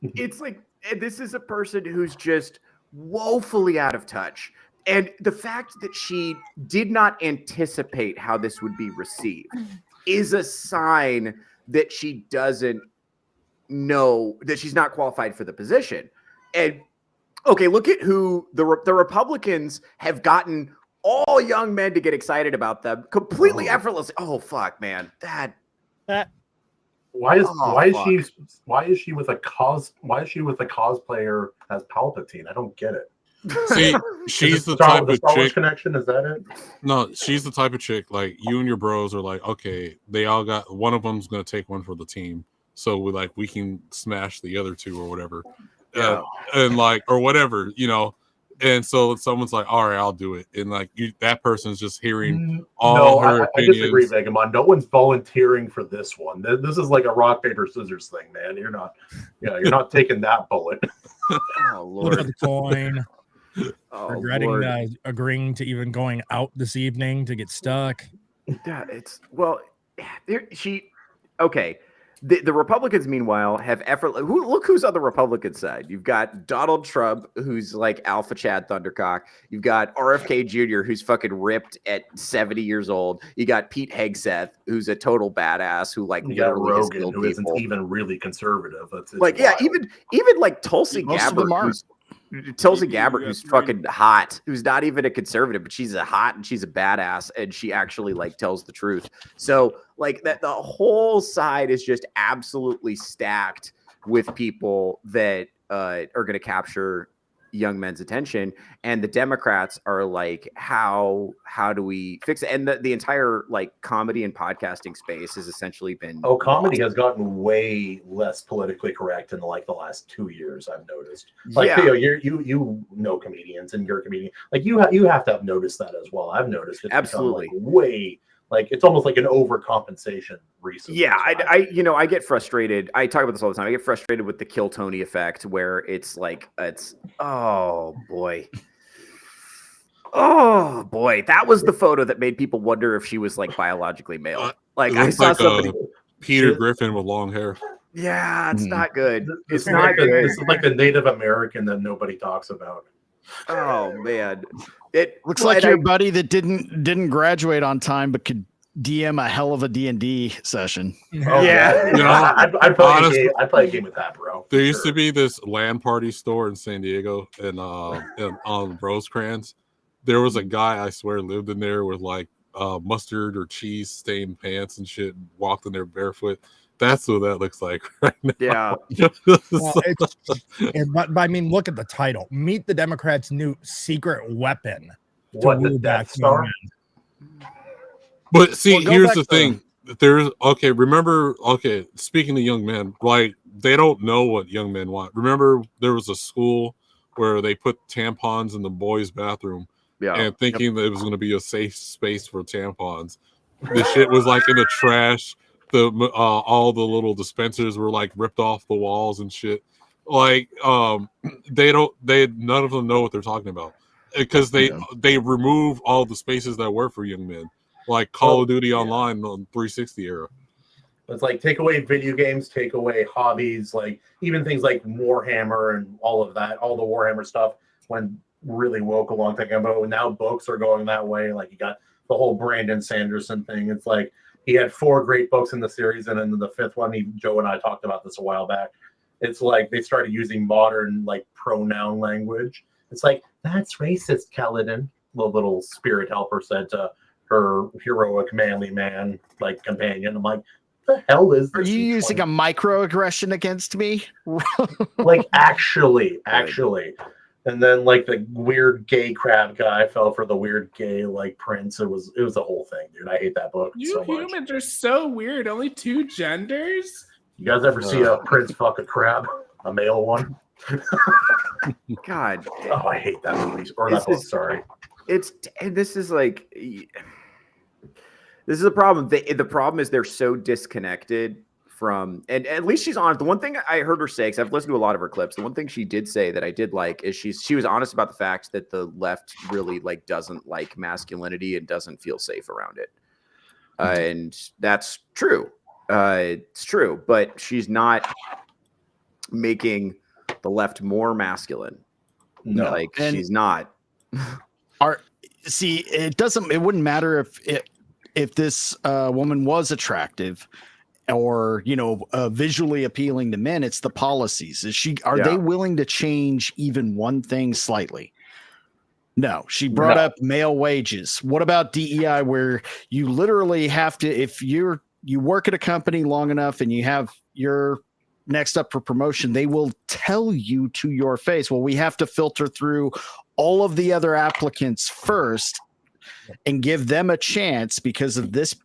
this is a person who's just woefully out of touch. And the fact that she did not anticipate how this would be received is a sign that she doesn't know, that she's not qualified for the position. And okay, look at who the Republicans have gotten all young men to get excited about them completely effortlessly. Oh fuck, man. Why is she with a cosplayer as Palpatine? I don't get it. See, she's the type of Star Wars chick. connection. Is that it? No, she's the type of chick like you and your bros are like, okay, they all got one of them's gonna take one for the team, so we can smash the other two or whatever, and like or whatever, you know. And so someone's like, all right, I'll do it, and like that person's just hearing all her opinions. I disagree, Vegamon. No one's volunteering for this one. This is like a rock paper scissors thing, man. You're not taking that bullet. Oh Lord, Look at the coin. Regretting agreeing to even going out this evening to get stuck. Yeah, okay. The Republicans, meanwhile, have look who's on the Republican side. You've got Donald Trump, who's like Alpha Chad Thundercock. You've got RFK Jr., who's fucking ripped at 70 years old. You got Pete Hegseth, who's a total badass, who like literally Rogan, who isn't even really conservative. It's like wild. even like Tulsi Gabbard, who's fucking hot, who's not even a conservative, but she's a badass, and she actually like tells the truth. So like that, the whole side is just absolutely stacked with people that are going to capture young men's attention, and the Democrats are like, how do we fix it? And the entire like comedy and podcasting space has essentially been comedy has gotten way less politically correct in like the last 2 years. I've noticed. Like Theo, you know comedians, and you're a comedian. Like you have to have noticed that as well. I've noticed it absolutely way. Like it's almost like an overcompensation recently. Yeah, I get frustrated. I talk about this all the time. I get frustrated with the Kill Tony effect, where it's like oh boy, that was the photo that made people wonder if she was like biologically male. Like I saw somebody, Peter Griffin with long hair. Yeah, it's not good. It's not good. This is like the Native American that nobody talks about. Oh man, it looks like your buddy that didn't graduate on time but could DM a hell of a D&D session. Oh, yeah. You know, I'd play a game with that, bro. There used to be this LAN party store in San Diego and on Rosecrans. There was a guy, I swear, lived in there with like mustard or cheese stained pants and shit, and walked in there barefoot. That's what that looks like right now. Yeah. But I mean, look at the title. Meet the Democrats' new secret weapon. What, the Death Star? But see, here's the thing. Remember, speaking of young men, like they don't know what young men want. Remember, there was a school where they put tampons in the boys' bathroom and thinking that it was going to be a safe space for tampons. The shit was like in the trash. All the little dispensers were like ripped off the walls and shit. Like none of them know what they're talking about because they remove all the spaces that were for young men, like Call of Duty Online on 360 era. It's like take away video games, take away hobbies, like even things like Warhammer and all of that, all the Warhammer stuff went really woke a long time ago. And now books are going that way. Like you got the whole Brandon Sanderson thing. It's like he had 4 great books in the series, and then the 5th one, Joe and I talked about this a while back. It's like they started using modern like pronoun language. It's like, that's racist, Kaladin, the little spirit helper said to her heroic manly man, like companion. I'm like, what the hell is this? Are you using a microaggression against me? Like actually. And then like the weird gay crab guy fell for the weird gay like prince. It was a whole thing, dude. I hate that book. You humans are so weird. Only 2 genders. You guys ever see a prince fuck a crab? a male one. God, Oh, I hate that movie or that book. Sorry. This is like, this is a problem. The problem is they're so disconnected from, and at least she's honest. The one thing I heard her say, because I've listened to a lot of her clips, the one thing she did say that I did like is she was honest about the fact that the left really like doesn't like masculinity and doesn't feel safe around it. And that's true. It's true, but she's not making the left more masculine. No, like and she's not. It wouldn't matter if this woman was attractive or visually appealing to men. It's the policies. Are they willing to change even one thing slightly? No. She brought up male wages. What about DEI, where you literally have to, if you work at a company long enough and you have your next up for promotion, they will tell you to your face, well, we have to filter through all of the other applicants first and give them a chance because of this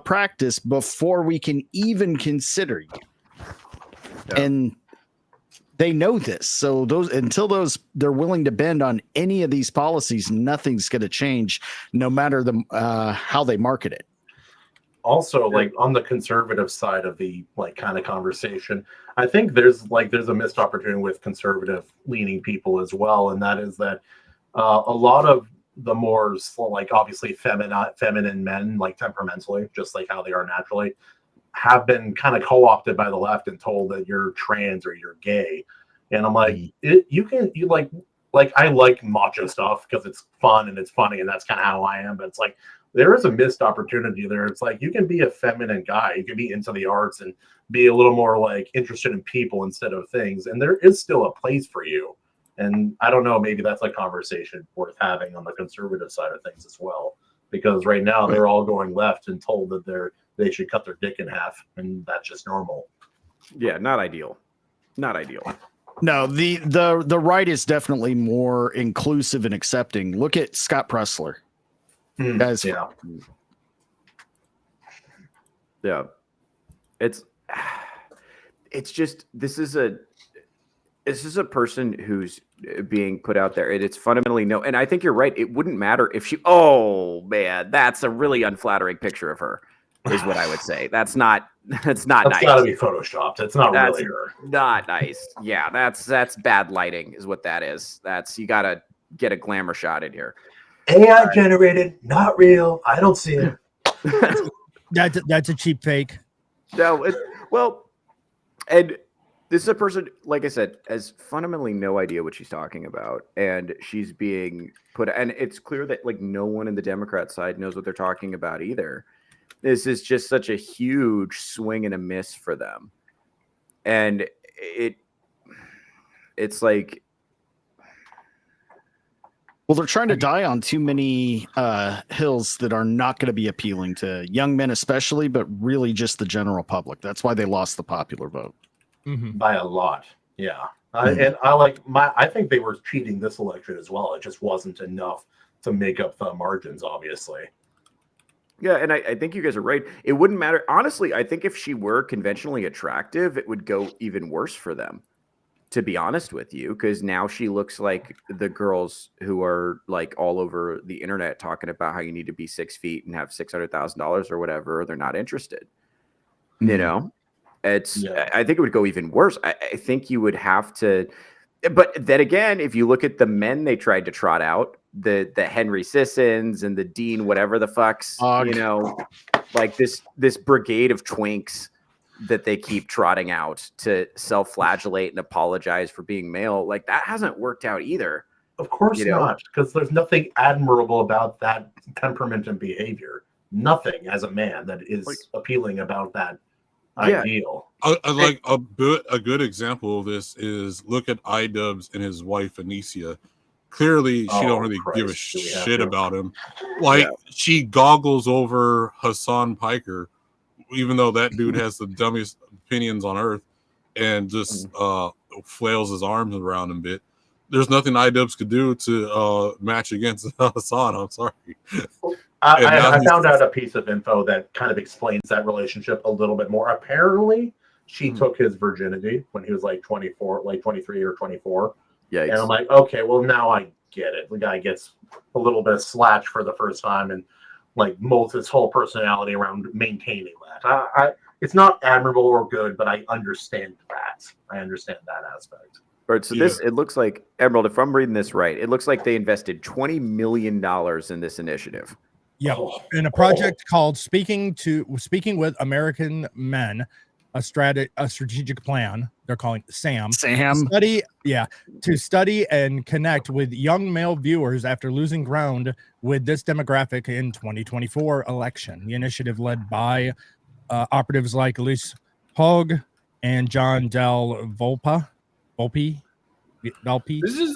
practice before we can even consider you. Yeah. And they know this. So until they're willing to bend on any of these policies, nothing's going to change, no matter how they market it. Also, like on the conservative side of the kind of conversation, I think there's a missed opportunity with conservative leaning people as well, and that is that a lot of the more obviously feminine men, like temperamentally, just like how they are naturally, have been kind of co-opted by the left and told that you're trans or you're gay. And I'm like, I like macho stuff because it's fun and it's funny and that's kind of how I am. But it's like, there is a missed opportunity there. It's like, you can be a feminine guy. You can be into the arts and be a little more like interested in people instead of things. And there is still a place for you. And I don't know, maybe that's a conversation worth having on the conservative side of things as well. Because right now they're all going left and told that they should cut their dick in half, and that's just normal. Yeah, not ideal. Not ideal. No, the right is definitely more inclusive and accepting. Look at Scott Pressler. Guys, yeah. It's just this is a person who's being put out there, and it's fundamentally no. And I think you're right. It wouldn't matter if she. Oh man, that's a really unflattering picture of her. Is what I would say. That's not nice. That's gotta be photoshopped. It's not really her. Not nice. Yeah, that's bad lighting, is what that is. You gotta get a glamour shot in here. AI generated, not real. I don't see it. That's a cheap fake. No, and this is a person, like I said, has fundamentally no idea what she's talking about, and she's being put. And it's clear that like no one in the Democrat side knows what they're talking about either. This is just such a huge swing and a miss for them, and it's like. Well, they're trying to die on too many hills that are not going to be appealing to young men, especially, but really just the general public. That's why they lost the popular vote by a lot. Yeah, and I think they were cheating this election as well. It just wasn't enough to make up the margins, obviously. Yeah, and I think you guys are right. It wouldn't matter. Honestly, I think if she were conventionally attractive, it would go even worse for them. To be honest with you, because now she looks like the girls who are like all over the internet talking about how you need to be 6 feet and have $600,000 or whatever, or they're not interested. Mm-hmm. You know, I think it would go even worse. I think you would have to, but then again, if you look at the men they tried to trot out, the Henry Sissons and the Dean, whatever the fucks, like this brigade of twinks that they keep trotting out to self-flagellate and apologize for being male, like that hasn't worked out either. Of course not, because there's nothing admirable about that temperament and behavior. Nothing as a man that is appealing about that ideal. A good example of this is look at iDubbbz and his wife Anicia. Clearly, she don't really give a shit about him. She goggles over Hassan Piker, even though that dude has the dumbest opinions on earth, and just flails his arms around him a bit. There's nothing iDubbbz could do to match against Hassan. I'm sorry. I found out a piece of info that kind of explains that relationship a little bit more. Apparently, she took his virginity when he was like 24, like 23 or 24. Yikes. And I'm like, okay, well, now I get it. The guy gets a little bit of slatch for the first time and like molds his whole personality around maintaining that. It's not admirable or good, but I understand that. I understand that aspect. All right, so it looks like, Emerald, if I'm reading this right, it looks like they invested $20 million in this initiative. Yep. In a project called Speaking with American Men, a strategic plan. They're calling it SAM. To study and connect with young male viewers after losing ground with this demographic in 2024 election. The initiative led by operatives like Elise Hogg and John Del Volpe.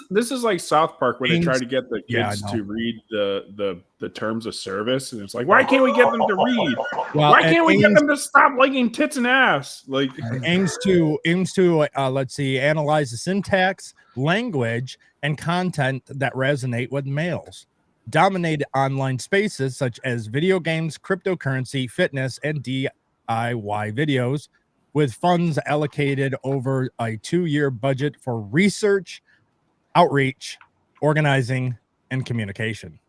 This is like South Park where they try to get the kids to read the terms of service, and it's like, why can't we get them to read? Why can't we get them to stop liking tits and ass? Like aims to let's see, analyze the syntax, language, and content that resonate with males. Dominate online spaces such as video games, cryptocurrency, fitness, and DIY videos, with funds allocated over a 2-year budget for research, outreach, organizing, and communication.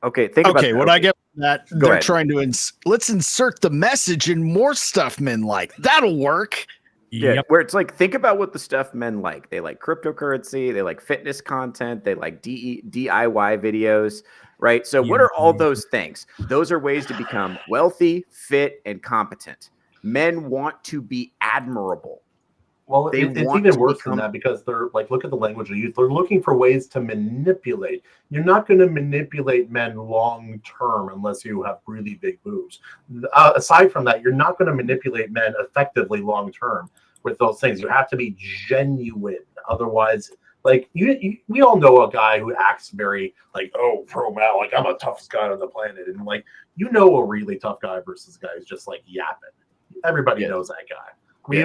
Okay, what I get from that, they're trying to let's insert the message in more stuff men like. That'll work. Yeah, where it's like, think about what the stuff men like. They like cryptocurrency, they like fitness content, they like DIY videos, right? So what are all those things? Those are ways to become wealthy, fit, and competent. Men want to be admirable. Well, it's even worse than that, because they're like, look at the language they use. They're looking for ways to manipulate. You're not going to manipulate men long term unless you have really big boobs. Aside from that, you're not going to manipulate men effectively long term with those things. You have to be genuine. Otherwise, like we all know a guy who acts very like, oh, pro-mal, like I'm a toughest guy on the planet, and like a really tough guy versus a guy who's just like yapping. Everybody knows that guy.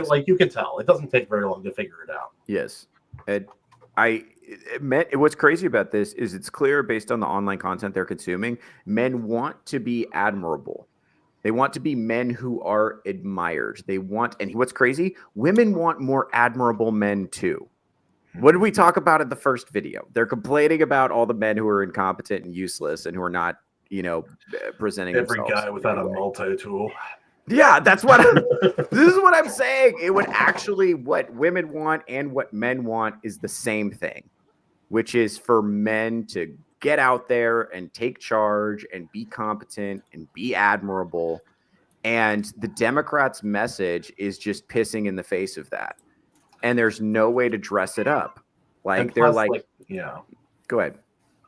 Like you can tell. It doesn't take very long to figure it out. Yes. What's crazy about this is it's clear based on the online content they're consuming, men want to be admirable. They want to be men who are admired. And what's crazy, women want more admirable men too. What did we talk about in the first video? They're complaining about all the men who are incompetent and useless and who are not, presenting every themselves. Guy without a multi-tool. Yeah, that's what this is what I'm saying. It would actually, what women want and what men want is the same thing, which is for men to get out there and take charge and be competent and be admirable. And the Democrats' message is just pissing in the face of that. And there's no way to dress it up. Like, they're like, go ahead.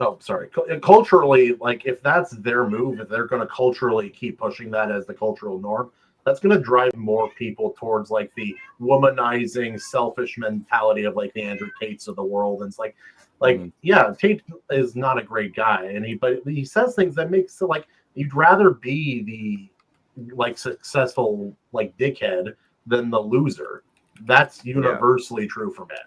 Oh, sorry. Culturally, like if that's their move, if they're going to culturally keep pushing that as the cultural norm, that's going to drive more people towards like the womanizing, selfish mentality of like the Andrew Tates of the world. And it's like, yeah, Tate is not a great guy, and but he says things that makes it like you'd rather be the like successful like dickhead than the loser. That's universally true for men.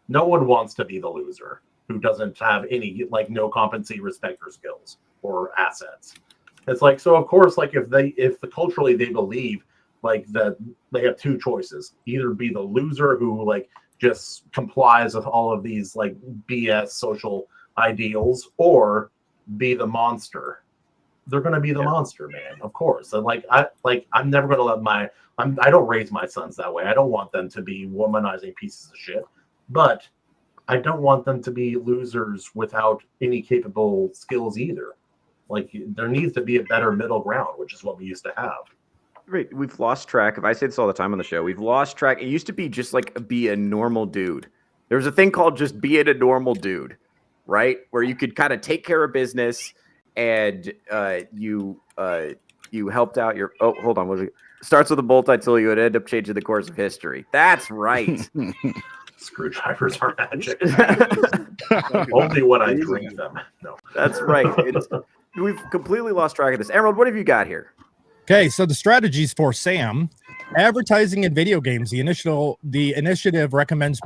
No one wants to be the loser who doesn't have any, like, no competency, respect, or skills or assets. It's like, so of course, like if culturally they believe like that they have two choices, either be the loser who like just complies with all of these like BS social ideals, or be the monster. They're going to be the monster, man. Of course. And I'm never going to let I don't raise my sons that way. I don't want them to be womanizing pieces of shit, but I don't want them to be losers without any capable skills either. Like, there needs to be a better middle ground, which is what we used to have. Right. We've lost track. If I say this all the time on the show, we've lost track. It used to be just like be a normal dude. There was a thing called just being a normal dude, right? Where you could kind of take care of business and you helped out your, oh, hold on. What was it? Starts with a bolt, I tell you, it end up changing the course of history. That's right. Screwdrivers are magic. Only when I drink them. No, that's right. We've completely lost track of this. Emerald, what have you got here? Okay, so the strategies for SAM, advertising in video games. The initiative recommends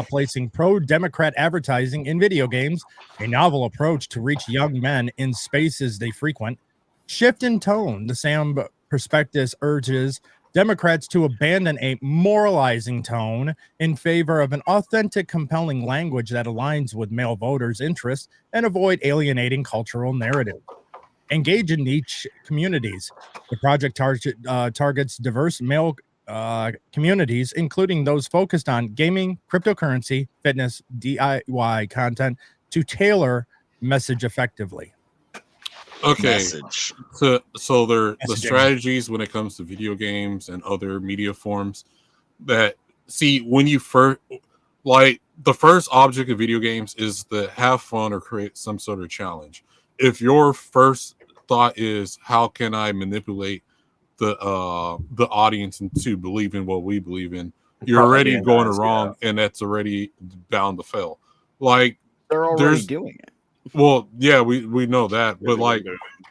placing pro-Democrat advertising in video games, a novel approach to reach young men in spaces they frequent. Shift in tone. The SAM prospectus urges Democrats to abandon a moralizing tone in favor of an authentic, compelling language that aligns with male voters' interests and avoid alienating cultural narrative. Engage in niche communities. The project targets diverse male communities, including those focused on gaming, cryptocurrency, fitness, DIY content, to tailor message effectively. Okay, Message. so the Messaging. strategies when it comes to video games and other media forms that see when you first like the first object of video games is to have fun or create some sort of challenge. If your first thought is how can I manipulate the audience into believe in what we believe in, you're already going wrong, and that's already bound to fail. Like They're already doing it. Well, yeah, we know that, but like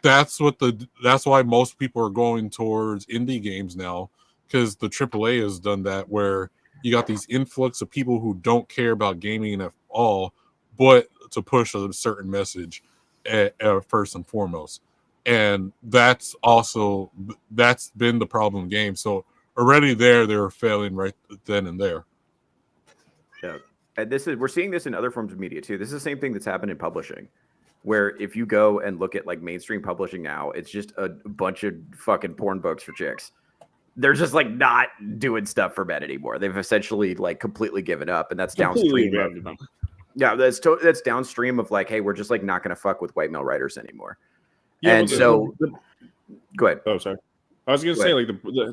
that's why most people are going towards indie games now, because the AAA has done that, where you got these influx of people who don't care about gaming at all, but to push a certain message at first and foremost. And that's been the problem in games. So already they're failing right then and there. Yeah. And we're seeing this in other forms of media too. This is the same thing that's happened in publishing, where if you go and look at like mainstream publishing now, it's just a bunch of fucking porn books for chicks. They're just like not doing stuff for men anymore. They've essentially like completely given up, and that's downstream. That's downstream of like, hey, we're just like not going to fuck with white male writers anymore. Yeah, and so, go ahead. Oh, sorry. I was going to say, like,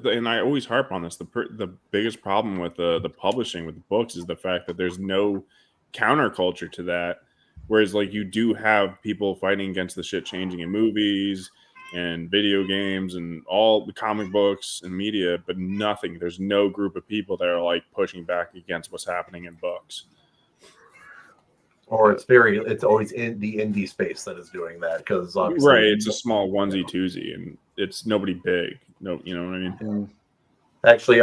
and I always harp on this. The biggest problem with the publishing with the books is the fact that there's no counterculture to that. Whereas, like, you do have people fighting against the shit changing in movies and video games and all the comic books and media, but nothing. There's no group of people that are like pushing back against what's happening in books. Or it's always in the indie space that is doing that, because right, it's a small onesie twosie and it's nobody big. No, you know what I mean? Actually,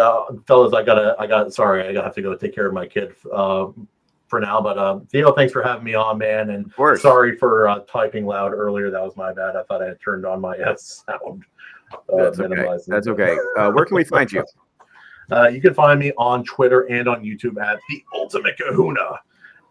fellas, I have to go take care of my kid for now. But Theo, thanks for having me on, man. And sorry for typing loud earlier. That was my bad. I thought I had turned on my sound. That's okay. That's okay. Where can we find you? You can find me on Twitter and on YouTube at The Ultimate Kahuna.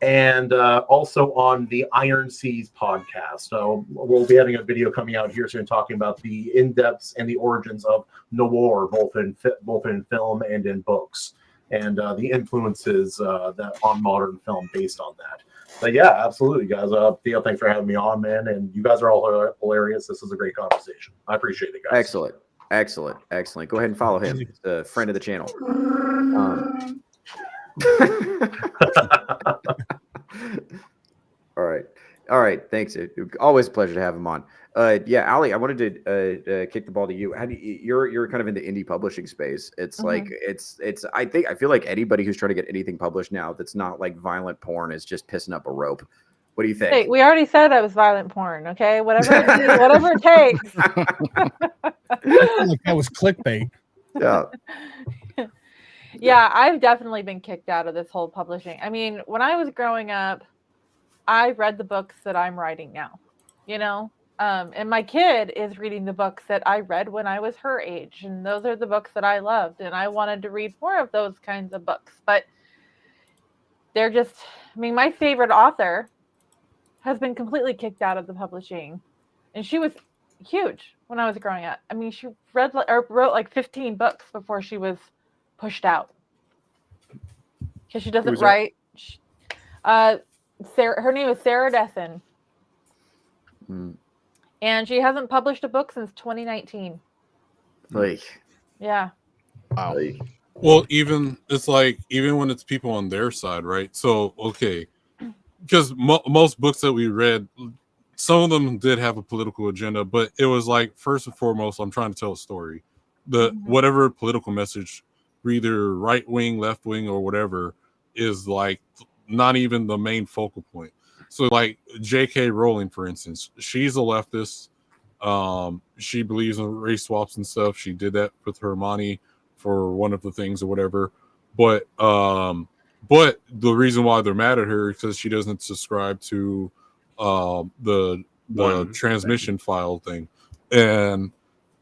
And also on the Iron Seas podcast. So we'll be having a video coming out here soon talking about the in-depths and the origins of noir, both in film and in books, and the influences that on modern film based on that. But yeah, absolutely, guys. Theo, thanks for having me on, man. And you guys are all hilarious. This is a great conversation. I appreciate it, guys. Excellent. Go ahead and follow him. He's a friend of the channel. All right. Thanks. Always a pleasure to have him on. Yeah, Ali, I wanted to kick the ball to you. You're kind of in the indie publishing space. It's like I feel like anybody who's trying to get anything published now that's not like violent porn is just pissing up a rope. What do you think? Hey, we already said that was violent porn. Okay, whatever it takes. I feel like that was clickbait. Yeah. Yeah, I've definitely been kicked out of this whole publishing. I mean, when I was growing up, I read the books that I'm writing now, and my kid is reading the books that I read when I was her age. And those are the books that I loved. And I wanted to read more of those kinds of books. But they're just, my favorite author has been completely kicked out of the publishing. And she was huge when I was growing up. She wrote like 15 books before she was pushed out. Because she doesn't write. Her name is Sarah Desson. And she hasn't published a book since 2019. Yeah. Wow. Well, even when it's people on their side, right? So, okay. Because most books that we read, some of them did have a political agenda, but it was like, first and foremost, I'm trying to tell a story. Whatever political message, either right wing, left wing, or whatever, is like not even the main focal point. So like J.K. Rowling, for instance, she's a leftist. She believes in race swaps and stuff. She did that with Hermione for one of the things or whatever. But the reason why they're mad at her is because she doesn't subscribe to the transmission file thing. And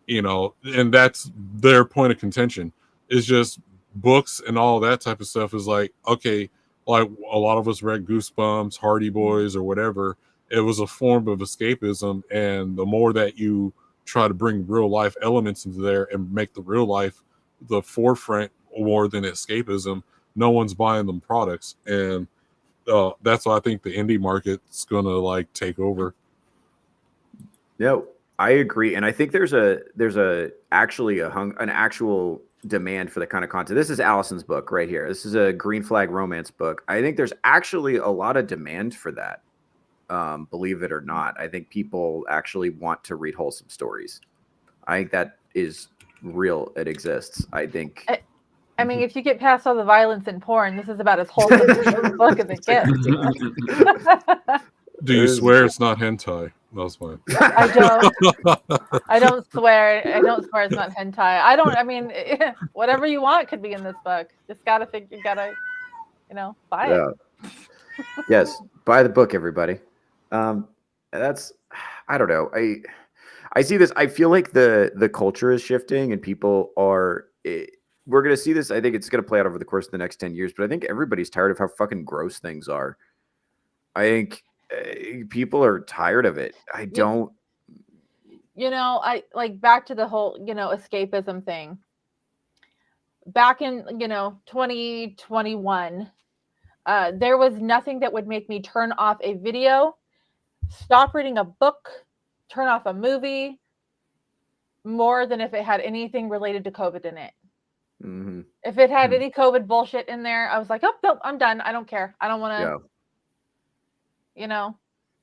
and that's their point of contention. Is just books and all that type of stuff is like, okay, like a lot of us read Goosebumps, Hardy Boys, or whatever. It was a form of escapism, and the more that you try to bring real life elements into there and make the real life the forefront more than escapism, no one's buying them products, and that's why I think the indie market's gonna like take over. No, I agree, and I think there's an actual demand for the kind of content. This is Allison's book right here. This is a Green Flag romance book. I think there's actually a lot of demand for that. Believe it or not, I think people actually want to read wholesome stories. I think that is real. It exists. I think. I mean, if you get past all the violence and porn, this is about as wholesome a book as it gets. Do you swear it's not hentai? That's fine. I don't. I don't swear. I don't swear it's not hentai. I mean, whatever you want could be in this book. Just gotta buy it. Yes, buy the book, everybody. That's, I don't know. I see this. I feel like the culture is shifting, and people are. We're gonna see this. I think it's gonna play out over the course of the next 10 years. But I think everybody's tired of how fucking gross things are. I think people are tired of it. I don't. I like back to the whole escapism thing. Back in 2021, there was nothing that would make me turn off a video, stop reading a book, turn off a movie, more than if it had anything related to COVID in it. Mm-hmm. If it had any COVID bullshit in there, I was like, oh, nope, I'm done. I don't care. I don't want to. Yeah.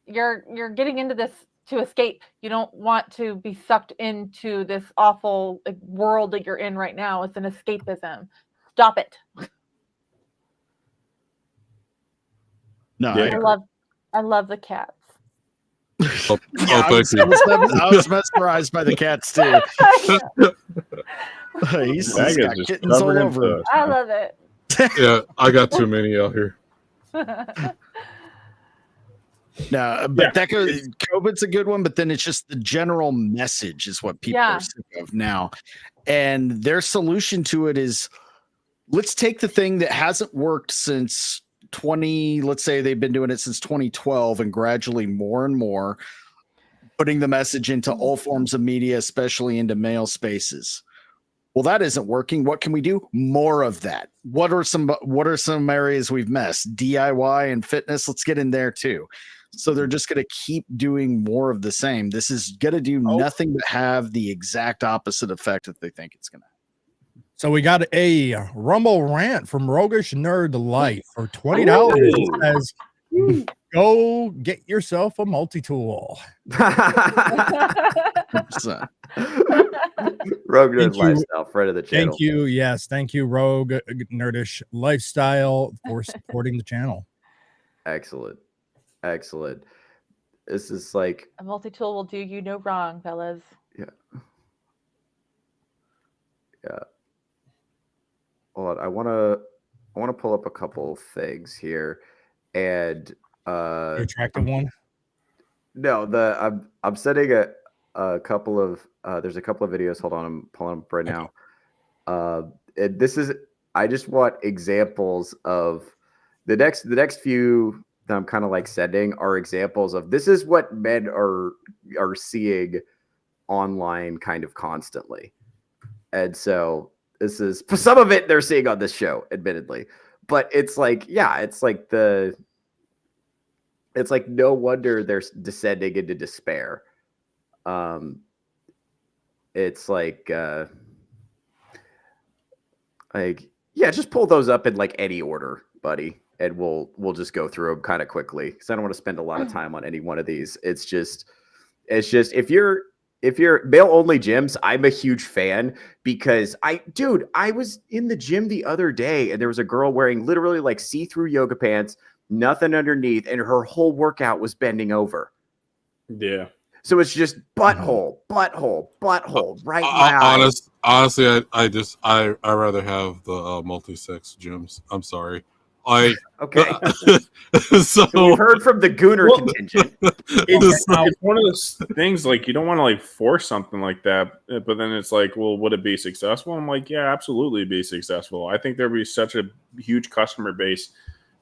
You're getting into this to escape. You don't want to be sucked into this awful world that you're in right now. It's an escapism. Stop it. No, I love the cats. I was mesmerized by the cats too. He's got kittens all over. I love it. Yeah, I got too many out here. No, but that goes. COVID's a good one, but then it's just the general message is what people are sick of now, and their solution to it is, let's take the thing that hasn't worked since 20. Let's say they've been doing it since 2012, and gradually more and more putting the message into all forms of media, especially into male spaces. Well, that isn't working. What can we do? More of that. What are some areas we've missed? DIY and fitness. Let's get in there too. So they're just going to keep doing more of the same. This is going to do nothing but have the exact opposite effect that they think it's going to. So we got a Rumble rant from Roguish Nerd Life for $20. It says, go get yourself a multi-tool. Rogue Nerd Lifestyle, friend of the channel. Thank you. Yes. Thank you, Rogue Nerdish Lifestyle, for supporting the channel. Excellent. This is like a multi-tool will do you no wrong, fellas. Yeah. Hold on. I want to pull up a couple of things here, and the attractive one. No, I'm sending a couple of there's a couple of videos. Hold on, I'm pulling them up right now. I just want examples of the next few that I'm kind of like sending are examples of this is what men are seeing online kind of constantly. And so this is some of it they're seeing on this show, admittedly, but it's like, it's like no wonder they're descending into despair. It's like just pull those up in like any order, buddy, and we'll just go through them kind of quickly because I don't want to spend a lot of time on any one of these. It's just if you're male only gyms, I'm a huge fan because I was in the gym the other day and there was a girl wearing literally like see-through yoga pants, nothing underneath, and her whole workout was bending over. Yeah. So it's just butthole right now. Honestly, I rather have the multi-sex gyms. I'm sorry. I Okay. so We've heard from the Gooner Well, contingent. It's one of those things like you don't want to like force something like that, but then it's like, well, would it be successful? I'm like, yeah, absolutely be successful. I think there'd be such a huge customer base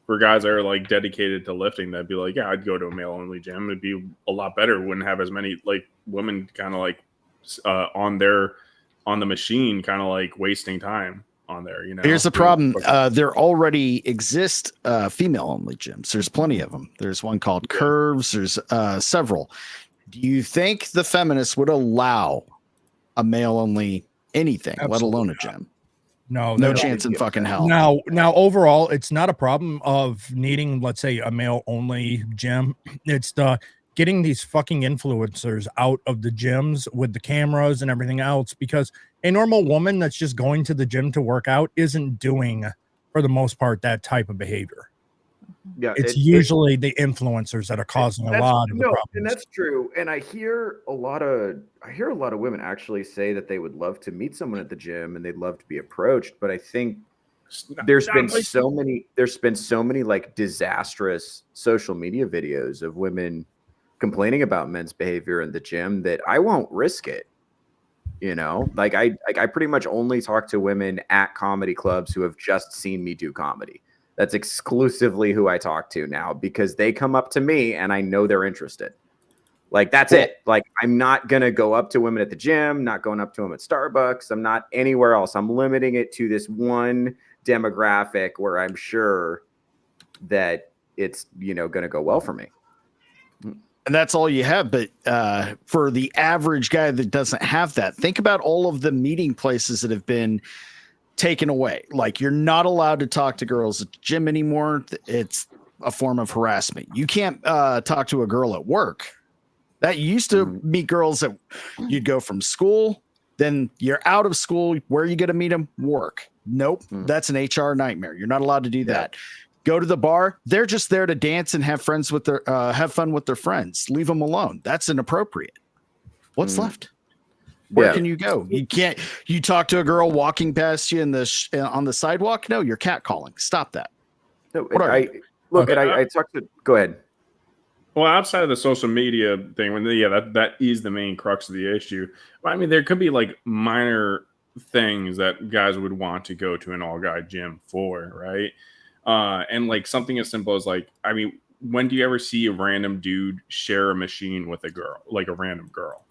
for guys that are like dedicated to lifting that'd be like, yeah, I'd go to a male only gym. It'd be a lot better. Wouldn't have as many like women kind of like on the machine, kind of like wasting time on there. You know, Here's the problem. There already exist female only gyms. There's plenty of them. There's one called Curves. There's several. Do you think the feminists would allow a male only anything, let alone a gym? No chance in fucking hell. Now overall, it's not a problem of needing, let's say, a male only gym. It's the getting these fucking influencers out of the gyms with the cameras and everything else, because a normal woman that's just going to the gym to work out isn't doing, for the most part, that type of behavior. Yeah, it's usually the influencers that are causing a lot of the problems. And that's true. And I hear a lot of women actually say that they would love to meet someone at the gym and they'd love to be approached. But I think there's been so many like disastrous social media videos of women complaining about men's behavior in the gym that I won't risk it. You know, like I pretty much only talk to women at comedy clubs who have just seen me do comedy. That's exclusively who I talk to now because they come up to me and I know they're interested. Like, that's it. Like, I'm not going to go up to women at the gym, not going up to them at Starbucks. I'm not anywhere else. I'm limiting it to this one demographic where I'm sure that it's, you know, going to go well for me. And that's all you have. But for the average guy that doesn't have that, think about all of the meeting places that have been taken away. Like, you're not allowed to talk to girls at the gym anymore. It's a form of harassment. You can't talk to a girl at work. That used to meet girls that you'd go from school, then you're out of school. Where are you going to meet them? Work. Nope. That's an HR nightmare. You're not allowed to do that. Go to the bar. They're just there to dance and have fun with their friends. Leave them alone. That's inappropriate. What's left? Where can you go? You can't. You talk to a girl walking past you on the sidewalk. No, you're catcalling. Stop that. No, I talked to. Go ahead. Well, outside of the social media thing, that is the main crux of the issue. I mean, there could be like minor things that guys would want to go to an all-guy gym for, right? And like something as simple as like, I mean, when do you ever see a random dude share a machine with a girl, like a random girl?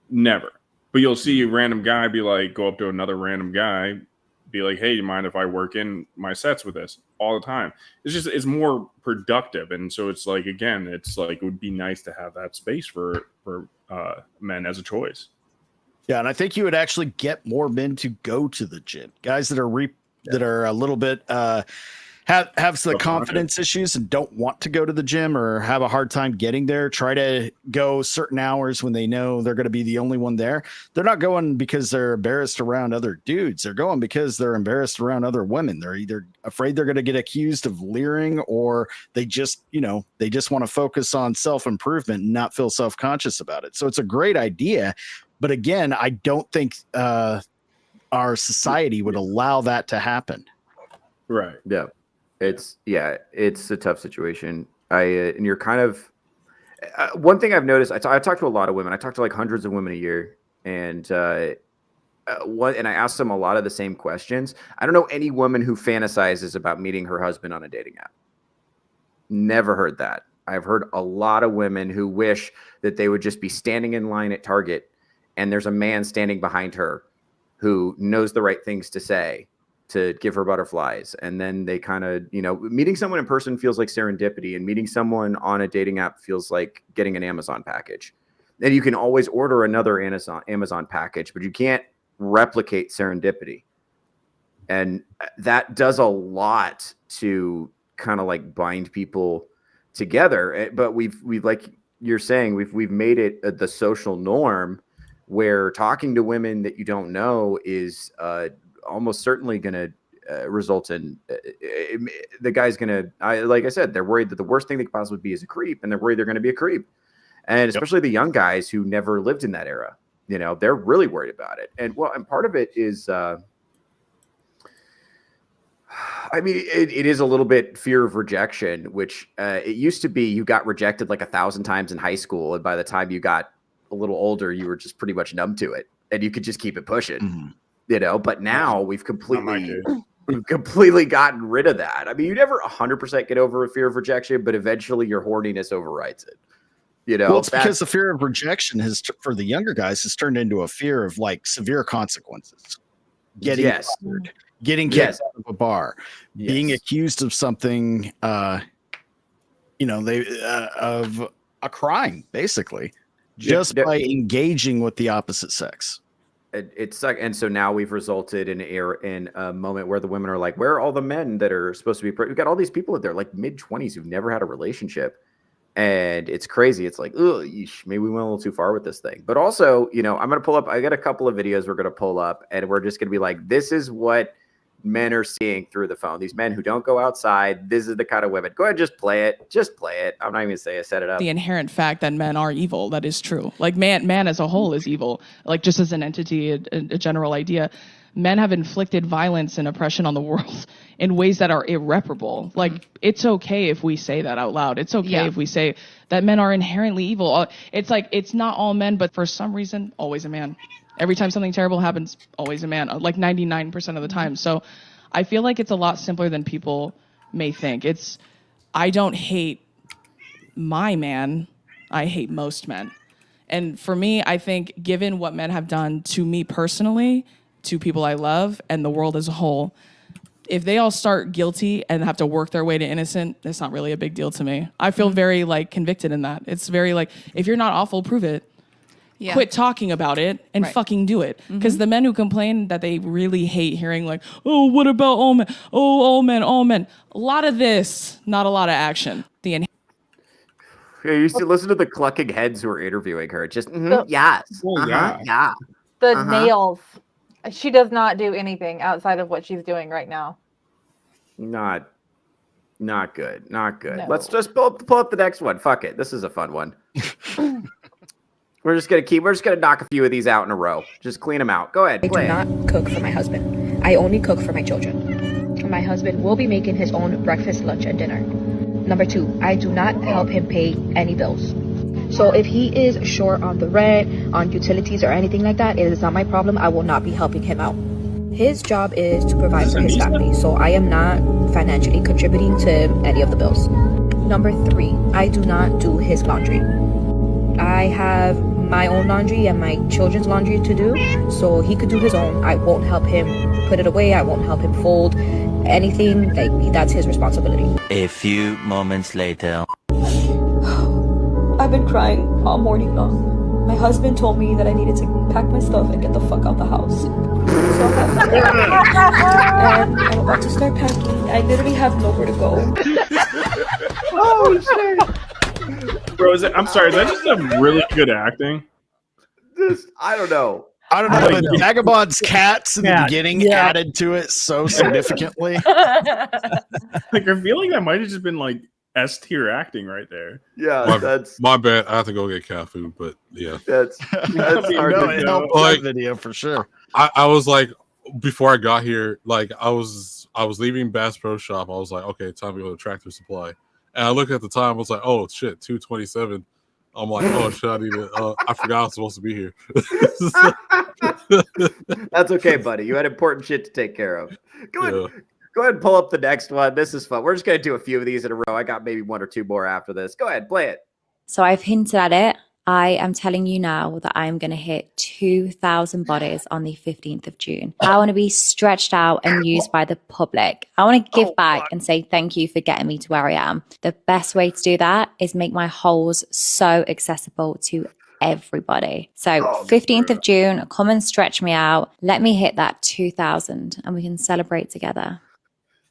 Never. But you'll see a random guy be like, go up to another random guy, be like, hey, you mind if I work in my sets with this all the time? It's more productive. And so it's like, again, it's like, it would be nice to have that space for men as a choice. Yeah. And I think you would actually get more men to go to the gym. Guys that are a little bit, have the confidence issues and don't want to go to the gym or have a hard time getting there, try to go certain hours when they know they're going to be the only one there. They're not going because they're embarrassed around other dudes. They're going because they're embarrassed around other women. They're either afraid they're going to get accused of leering, or they just want to focus on self-improvement and not feel self-conscious about it. So it's a great idea. But again, I don't think our society would allow that to happen. Right. Yeah. It's a tough situation. And you're kind of one thing I've noticed. I talk to a lot of women. I talk to like hundreds of women a year, and and I ask them a lot of the same questions. I don't know any woman who fantasizes about meeting her husband on a dating app. Never heard that. I've heard a lot of women who wish that they would just be standing in line at Target, and there's a man standing behind her who knows the right things to say to give her butterflies. And then they kind of, meeting someone in person feels like serendipity, and meeting someone on a dating app feels like getting an Amazon package. And you can always order another Amazon package, but you can't replicate serendipity. And that does a lot to kind of like bind people together. But we've like you're saying, we've made it the social norm where talking to women that you don't know is almost certainly going to result in the guy's going to, like I said, they're worried that the worst thing they could possibly be is a creep, and they're worried they're going to be a creep. And especially the young guys who never lived in that era, they're really worried about it. And part of it is, I I mean, it is a little bit fear of rejection, which it used to be you got rejected like 1,000 times in high school. And by the time you got a little older, you were just pretty much numb to it and you could just keep it pushing, but now we've completely gotten rid of that. I mean, you never 100% get over a fear of rejection, but eventually your horniness overrides it. Well, it's because the fear of rejection for the younger guys has turned into a fear of like severe consequences. Getting fired, getting kicked out of a bar, being accused of something, of a crime, basically, just by engaging with the opposite sex. It's like, and so now we've resulted in a moment where the women are like, where are all the men that are supposed to be? We've got all these people out there, like mid-20s, who've never had a relationship. And it's crazy. It's like, oh, maybe we went a little too far with this thing. But also, I'm going to pull up. I got a couple of videos we're going to pull up, and we're just going to be like, this is what men are seeing through the phone. These men who don't go outside. This is the kind of women. Go ahead, just play it. Just play it. I'm not even going to say I set it up. The inherent fact that men are evil. That is true. Like man as a whole is evil. Like just as an entity, a general idea. Men have inflicted violence and oppression on the world in ways that are irreparable. Like, it's okay if we say that out loud. It's okay if we say that men are inherently evil. It's like, it's not all men, but for some reason, always a man. Every time something terrible happens, always a man, like 99% of the time. So I feel like it's a lot simpler than people may think. I don't hate my man. I hate most men. And for me, I think given what men have done to me personally, to people I love, and the world as a whole, if they all start guilty and have to work their way to innocent, it's not really a big deal to me. I feel very convicted in that. It's very if you're not awful, prove it. Yeah. Quit talking about it and fucking do it. Because the men who complain that they really hate hearing oh, what about all men? Oh, all men, all men. A lot of this, not a lot of action. You used to listen to the clucking heads who were interviewing her. Just, yes. The nails. She does not do anything outside of what she's doing right now. Not good. Not good. No. Let's just pull up the next one. Fuck it. This is a fun one. We're just gonna knock a few of these out in a row. Just clean them out. Go ahead. I do not cook for my husband. I only cook for my children. My husband will be making his own breakfast, lunch, and dinner. Number 2, I do not help him pay any bills. So if he is short on the rent, on utilities, or anything like that, it is not my problem. I will not be helping him out. His job is to provide for his family, so I am not financially contributing to any of the bills. Number 3, I do not do his laundry. I have my own laundry and my children's laundry to do, so he could do his own. I won't help him put it away. I won't help him fold anything. That's his responsibility. A few moments later. I've been crying all morning long. My husband told me that I needed to pack my stuff and get the fuck out the house. So and I'm about to start packing. I literally have nowhere to go. Oh shit! Bro, I'm sorry, is that just a really good acting? I don't know. The Vagabond's cats in the beginning added to it so significantly. I feel like that might have just been S tier acting right there. Yeah, that's my bad. I have to go get cat food, but yeah, that's hard to know. That video for sure. I was before I got here, I was leaving Bass Pro Shop. I was like, okay, time to go to Tractor Supply, and I looked at the time. I was like, oh shit, 2:27. I'm like, oh shit, I need to. I forgot I was supposed to be here. That's okay, buddy. You had important shit to take care of. Go ahead and pull up the next one. This is fun. We're just going to do a few of these in a row. I got maybe 1 or 2 more after this. Go ahead, play it. So I've hinted at it. I am telling you now that I'm going to hit 2,000 bodies on the 15th of June. I want to be stretched out and used by the public. I want to give back and say thank you for getting me to where I am. The best way to do that is make my holes so accessible to everybody. So 15th of June, come and stretch me out. Let me hit that 2,000 and we can celebrate together.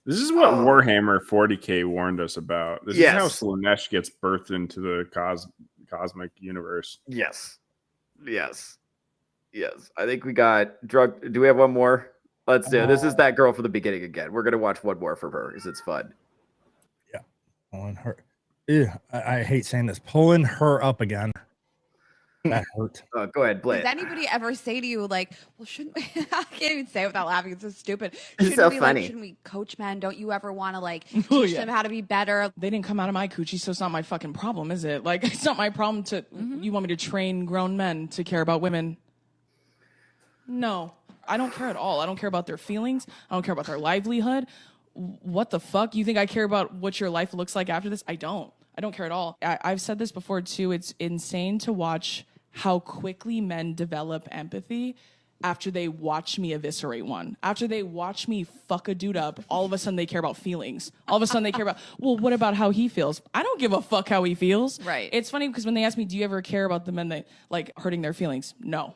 This is what Warhammer 40K warned us about. This is how Slaanesh gets birthed into the cosmic universe. Yes. I think we got drug. Do we have one more? Let's do it. This is that girl from the beginning again. We're going to watch one more from her because it's fun. Yeah. Pulling her. Ew, I hate saying this. Pulling her up again. That hurt. Go ahead, Does Blit. anybody ever say to you, like, well, shouldn't we? I can't even say it without laughing. It's so stupid. It's Shouldn't so we, funny. like, shouldn't we coach men? Don't you ever want to, like, Oh, teach yeah. them how to be better? They didn't come out of my coochie, so it's not my fucking problem, is it? Like, it's not my problem to. You want me to train grown men to care about women? No, I don't care at all. I don't care about their feelings. I don't care about their livelihood. What the fuck? You think I care about what your life looks like after this? I don't care at all. I've said this before too. It's insane to watch how quickly men develop empathy after they watch me eviscerate one. After they watch me fuck a dude up, all of a sudden they care about feelings. All of a sudden they care about, well, what about how he feels? I don't give a fuck how he feels. Right. It's funny because when they ask me, do you ever care about the men that like hurting their feelings? No.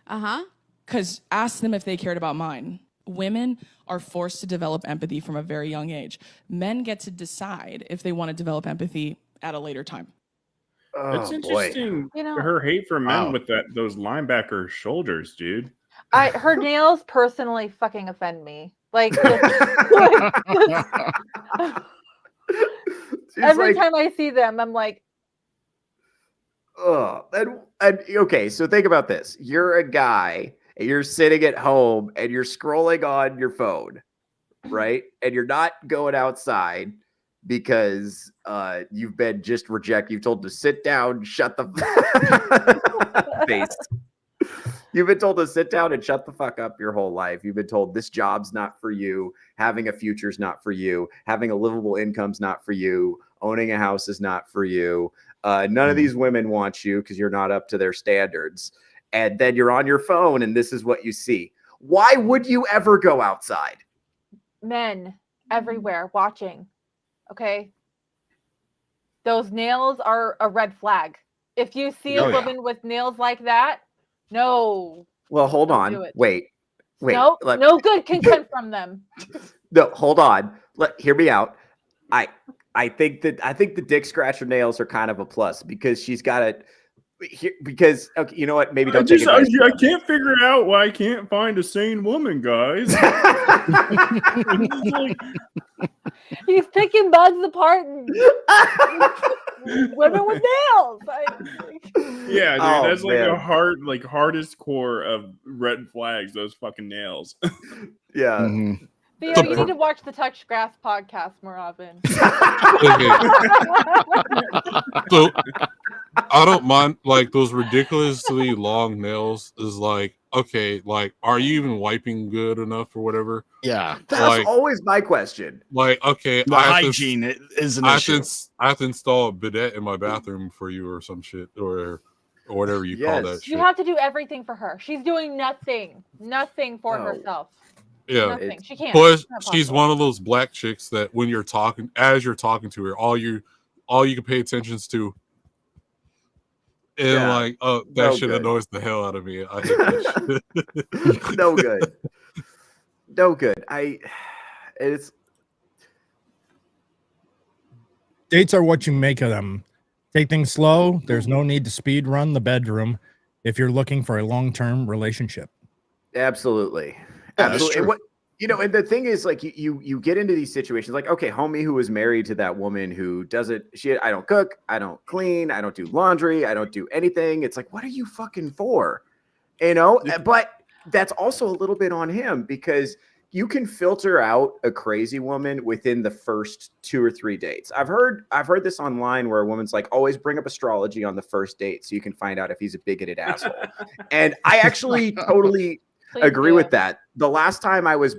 Uh-huh. Because ask them if they cared about mine. Women are forced to develop empathy from a very young age. Men get to decide if they want to develop empathy at a later time. It's interesting. You know- Her hate for men Wow. with those linebacker shoulders, dude. Her nails personally fucking offend me. Like, every time I see them, I'm like, oh, and okay. So think about this: you're a guy, and you're sitting at home, and you're scrolling on your phone, right? And you're not going outside because you've been just rejected. You've told to sit down, shut the face. You've been told to sit down and shut the fuck up your whole life. You've been told this job's not for you. Having a future's not for you. Having a livable income's not for you. Owning a house is not for you. None of these women want you because you're not up to their standards. And then you're on your phone and this is what you see. Why would you ever go outside? men everywhere watching. Okay. Those nails are a red flag. If you see a woman with nails like that, no. Well, hold don't on. do it. Wait. No, no good can come from them. No, hold on. Hear me out. I think the dick scratcher nails are kind of a plus because she's got it. Because okay, you know what? Maybe don't take advice. I can't figure out why I can't find a sane woman, guys. He's picking bugs apart. And women with nails. Yeah, dude, Oh, that's like man. a hardest core of red flags. Those fucking nails. Yeah. Mm-hmm. Theo, you need to watch the Touch Grass podcast more often. So I don't mind like those ridiculously long nails is like, okay, like are you even wiping good enough or whatever? Yeah. That's always my question. Like, okay, The hygiene is an issue. I have to install a bidet in my bathroom for you or some shit or whatever you call that shit. You have to do everything for her. She's doing nothing for herself. Yeah, nothing. She can't. Plus, It's not she's possible. one of those black chicks that when you're talking, as you're talking to her, all you can pay attention to, and Yeah. like, oh, that No shit good. annoys the hell out of me. I hate that shit. No good. No good. It's Dates are what you make of them. Take things slow. There's no need to speed run the bedroom if you're looking for a long-term relationship. absolutely. Yeah, that's Absolutely. And true. what and the thing is, like, you get into these situations, like, okay, homie who was married to that woman who doesn't, I don't cook, I don't clean, I don't do laundry, I don't do anything. It's like, what are you fucking for? But that's also a little bit on him because you can filter out a crazy woman within the first 2 or 3 dates. I've heard this online where a woman's like, always bring up astrology on the first date so you can find out if he's a bigoted asshole. And I actually totally agree with that. The last time I was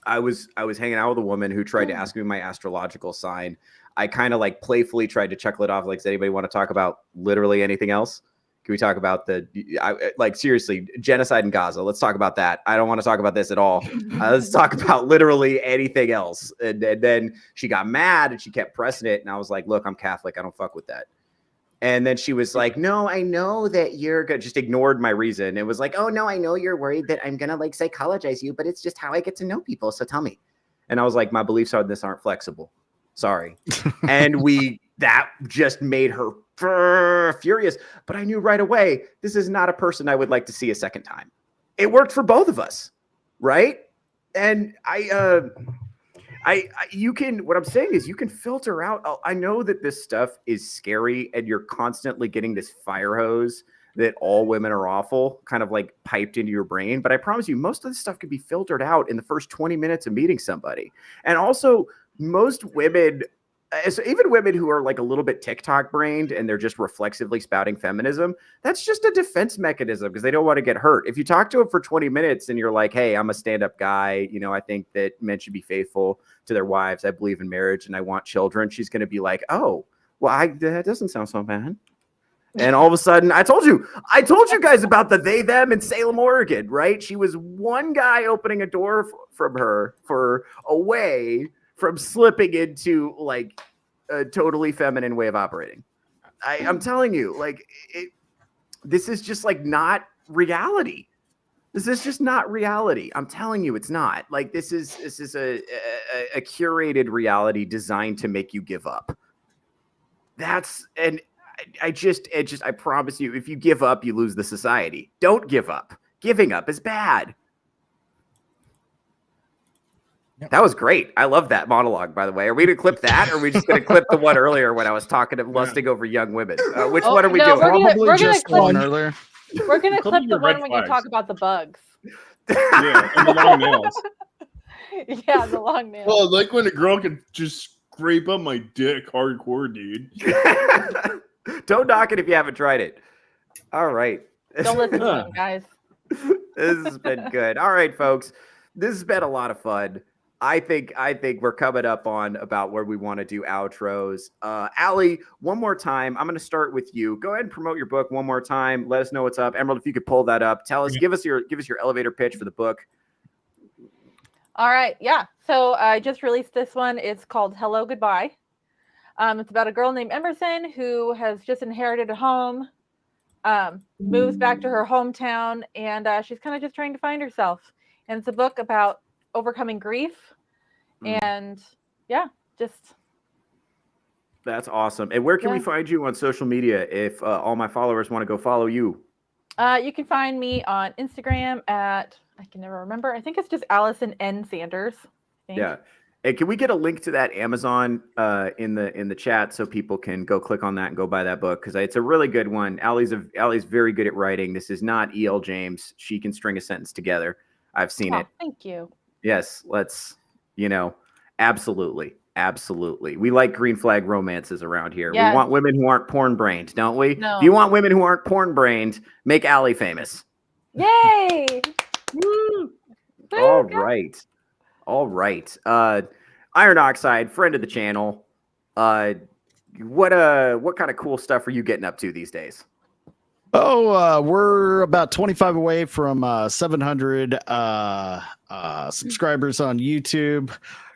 hanging out with a woman who tried to ask me my astrological sign. I kind of like playfully tried to chuckle it off. Like, does anybody want to talk about literally anything else? Can we talk about seriously, genocide in Gaza? Let's talk about that. I don't want to talk about this at all. Let's talk about literally anything else. And then she got mad and she kept pressing it. And I was like, look, I'm Catholic. I don't fuck with that. And then she was like, no, I know that you're good. Just ignored my reason. It was like, oh, no, I know you're worried that I'm going to like psychologize you, but it's just how I get to know people. So tell me. And I was like, my beliefs on this aren't flexible. Sorry. And that just made her furious. But I knew right away, this is not a person I would like to see a second time. It worked for both of us. Right. And What I'm saying is you can filter out. I know that this stuff is scary and you're constantly getting this fire hose that all women are awful kind of like piped into your brain. But I promise you, most of this stuff can be filtered out in the first 20 minutes of meeting somebody. And also most women, even women who are like a little bit TikTok brained and they're just reflexively spouting feminism, that's just a defense mechanism because they don't want to get hurt. If you talk to them for 20 minutes and you're like, hey, I'm a stand-up guy, you know, I think that men should be faithful to their wives. I believe in marriage and I want children. She's going to be like, oh, well, that doesn't sound so bad. And all of a sudden, I told you guys about the they, them in Salem, Oregon, right? She was one guy opening a door from her for away from slipping into like a totally feminine way of operating. I'm telling you, like, this is just like not reality. This is just not reality. I'm telling you, it's not. Like, this is a curated reality designed to make you give up. I promise you, if you give up, you lose the society. Don't give up. Giving up is bad. Yep. That was great. I love that monologue, by the way. Are we going to clip that, or are we just going to clip the one earlier when I was talking of lusting over young women? Which one are we doing? Probably just one earlier. We're going to clip the one when you talk about the bugs. Yeah, and the long nails. Yeah, the long nails. Well, like when a girl can just scrape up my dick hardcore, dude. Don't knock it if you haven't tried it. All right. Don't listen to them, guys. This has been good. All right, folks. This has been a lot of fun. I think we're coming up on about where we want to do outros. Allie, one more time. I'm going to start with you. Go ahead and promote your book one more time. Let us know what's up. Emerald, if you could pull that up, tell us, give us your elevator pitch for the book. All right. Yeah. So I just released this one. It's called Hello, Goodbye. It's about a girl named Emerson who has just inherited a home, moves back to her hometown, and she's kind of just trying to find herself. And it's a book about overcoming grief. And yeah, just. That's awesome. And where can we find you on social media if all my followers want to go follow you? You can find me on Instagram at, I can never remember. I think it's just Allison N. Sanders. Yeah. And can we get a link to that Amazon in the chat so people can go click on that and go buy that book? Because it's a really good one. Allie's very good at writing. This is not E.L. James. She can string a sentence together. I've seen it. Thank you. Yes, let's, absolutely. Absolutely. We like green flag romances around here. Yes. We want women who aren't porn brained, don't we? No. If you want women who aren't porn brained, make Allie famous. Yay! Woo! All right. All right. Iron Oxide, friend of the channel. What kind of cool stuff are you getting up to these days? Oh, we're about 25 away from 700 subscribers on YouTube.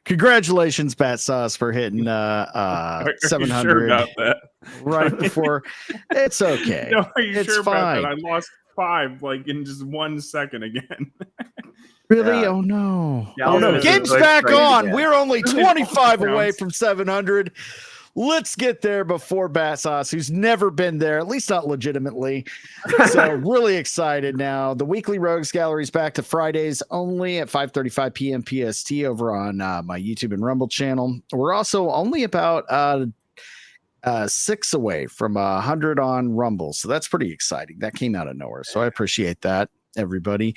Congratulations, Bat Sauce, for hitting 700 sure about that? Right before. It's okay. No, are you it's sure fine. about that? I lost 5 like in just 1 second again. Really? Yeah. Oh no. Yeah, oh no. Game's back on. Again. We're only 25 away from 700. Let's get there before Bat Sauce, who's never been there, at least not legitimately. So really excited now. The weekly Rogues Gallery is back to Fridays only at 5:35 p.m. PST over on my YouTube and Rumble channel. We're also only about 6 away from 100 on Rumble. So that's pretty exciting. That came out of nowhere. So I appreciate that, everybody.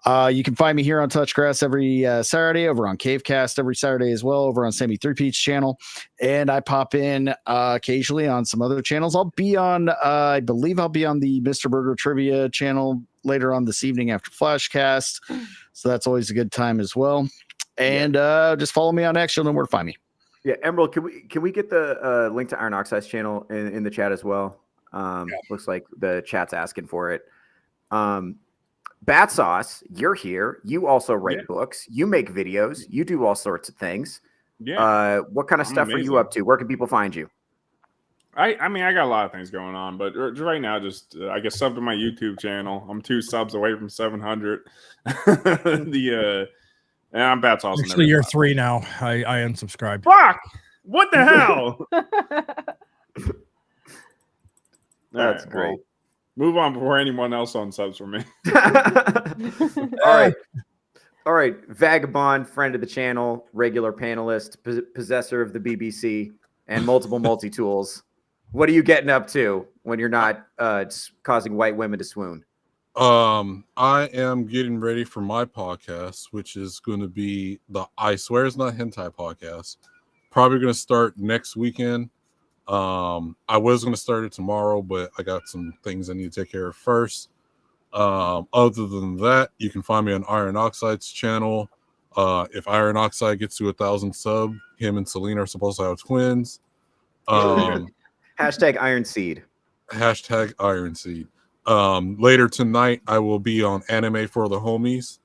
You can find me here on Touchgrass every Saturday, over on Cavecast every Saturday as well, over on Sammy 3Peach channel. And I pop in occasionally on some other channels. I'll be on, I believe I'll be on the Mr. Burger Trivia channel later on this evening after Flashcast. So that's always a good time as well. And just follow me on X. You'll know where to find me. Yeah, Emerald, can we get the link to Iron Oxide's channel in the chat as well? Looks like the chat's asking for it. Bat Sauce, you're here. You also write books. You make videos. You do all sorts of things. Yeah. What kind of stuff are you up to? Where can people find you? I mean, I got a lot of things going on, but right now, just I guess sub to my YouTube channel. I'm 2 subs away from 700. And I'm Bat Sauce. Actually, you're 3 now. I unsubscribed. Fuck! What the hell? That's great. Well, move on before anyone else unsubs for me. All right. All right, vagabond, friend of the channel, regular panelist, possessor of the BBC, and multiple multi-tools. What are you getting up to when you're not causing white women to swoon? I am getting ready for my podcast, which is going to be the I Swear It's Not Hentai podcast. Probably going to start next weekend. I was going to start it tomorrow, but I got some things I need to take care of first. Other than that, you can find me on Iron Oxide's channel. If Iron Oxide gets to 1,000 subs, him and Selena are supposed to have twins. Hashtag Iron Seed. Hashtag Iron Seed. Later tonight, I will be on Anime for the Homies,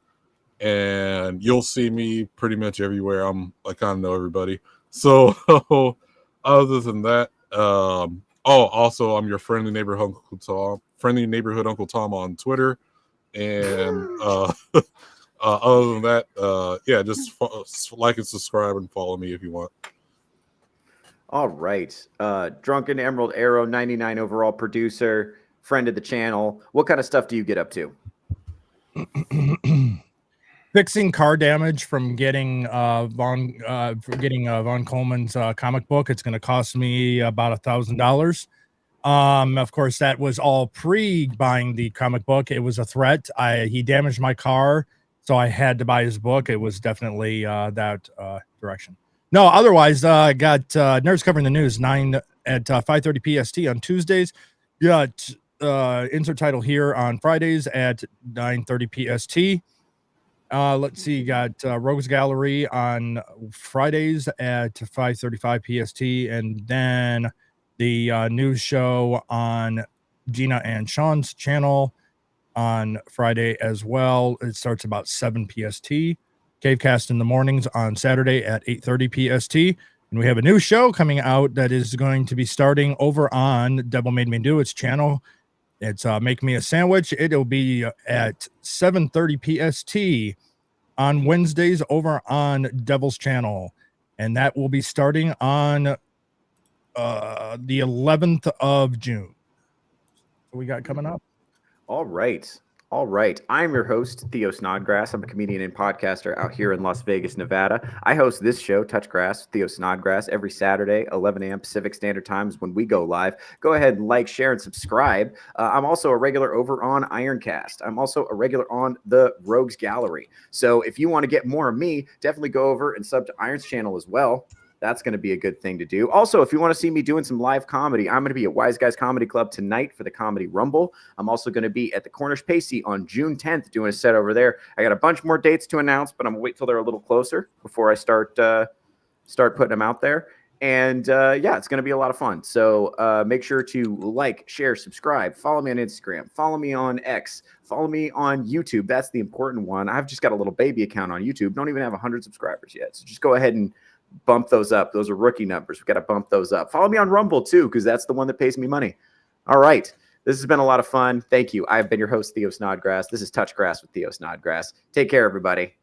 and you'll see me pretty much everywhere. I kind of know everybody. So, other than that, also I'm your friendly neighborhood Uncle Tom on Twitter, and other than that, yeah, just like and subscribe and follow me if you want. All right, Drunken Emerald Arrow, 99 overall producer, friend of the channel. What kind of stuff do you get up to? Fixing car damage from getting Von Coleman's comic book. It's going to cost me about $1,000. Of course, that was all pre-buying the comic book. It was a threat. He damaged my car, so I had to buy his book. It was definitely that direction. No, otherwise, I got Nerds Covering the News 9 at 5:30 PST on Tuesdays. Got insert title here on Fridays at 9:30 PST. Let's see, got Rogues Gallery on Fridays at 5:35 PST, and then the news show on Gina and Sean's channel on Friday as well. It starts about 7 PST. Cavecast in the mornings on Saturday at 8:30 PST. And we have a new show coming out that is going to be starting over on Devil Made Me Do Its channel. It's Make Me a Sandwich. It'll be at 7:30 PST on Wednesdays over on Devil's channel. And that will be starting on the 11th of June. What we got coming up? All right. All right. I'm your host, Theo Snodgrass. I'm a comedian and podcaster out here in Las Vegas, Nevada. I host this show, Touchgrass with Theo Snodgrass, every Saturday, 11 a.m. Pacific Standard Times when we go live. Go ahead and like, share, and subscribe. I'm also a regular over on Ironcast. I'm also a regular on the Rogues Gallery. So if you want to get more of me, definitely go over and sub to Iron's channel as well. That's going to be a good thing to do. Also, if you want to see me doing some live comedy, I'm going to be at Wise Guys Comedy Club tonight for the Comedy Rumble. I'm also going to be at the Cornish Pacey on June 10th doing a set over there. I got a bunch more dates to announce, but I'm going to wait till they're a little closer before I start putting them out there. And yeah, it's going to be a lot of fun. So make sure to like, share, subscribe, follow me on Instagram, follow me on X, follow me on YouTube. That's the important one. I've just got a little baby account on YouTube. Don't even have 100 subscribers yet. So just go ahead and bump those up. Those are rookie numbers. We've got to bump those up. Follow me on Rumble too, because that's the one that pays me money. All right. This has been a lot of fun. Thank you. I've been your host, Theo Snodgrass. This is Touchgrass with Theo Snodgrass. Take care, everybody.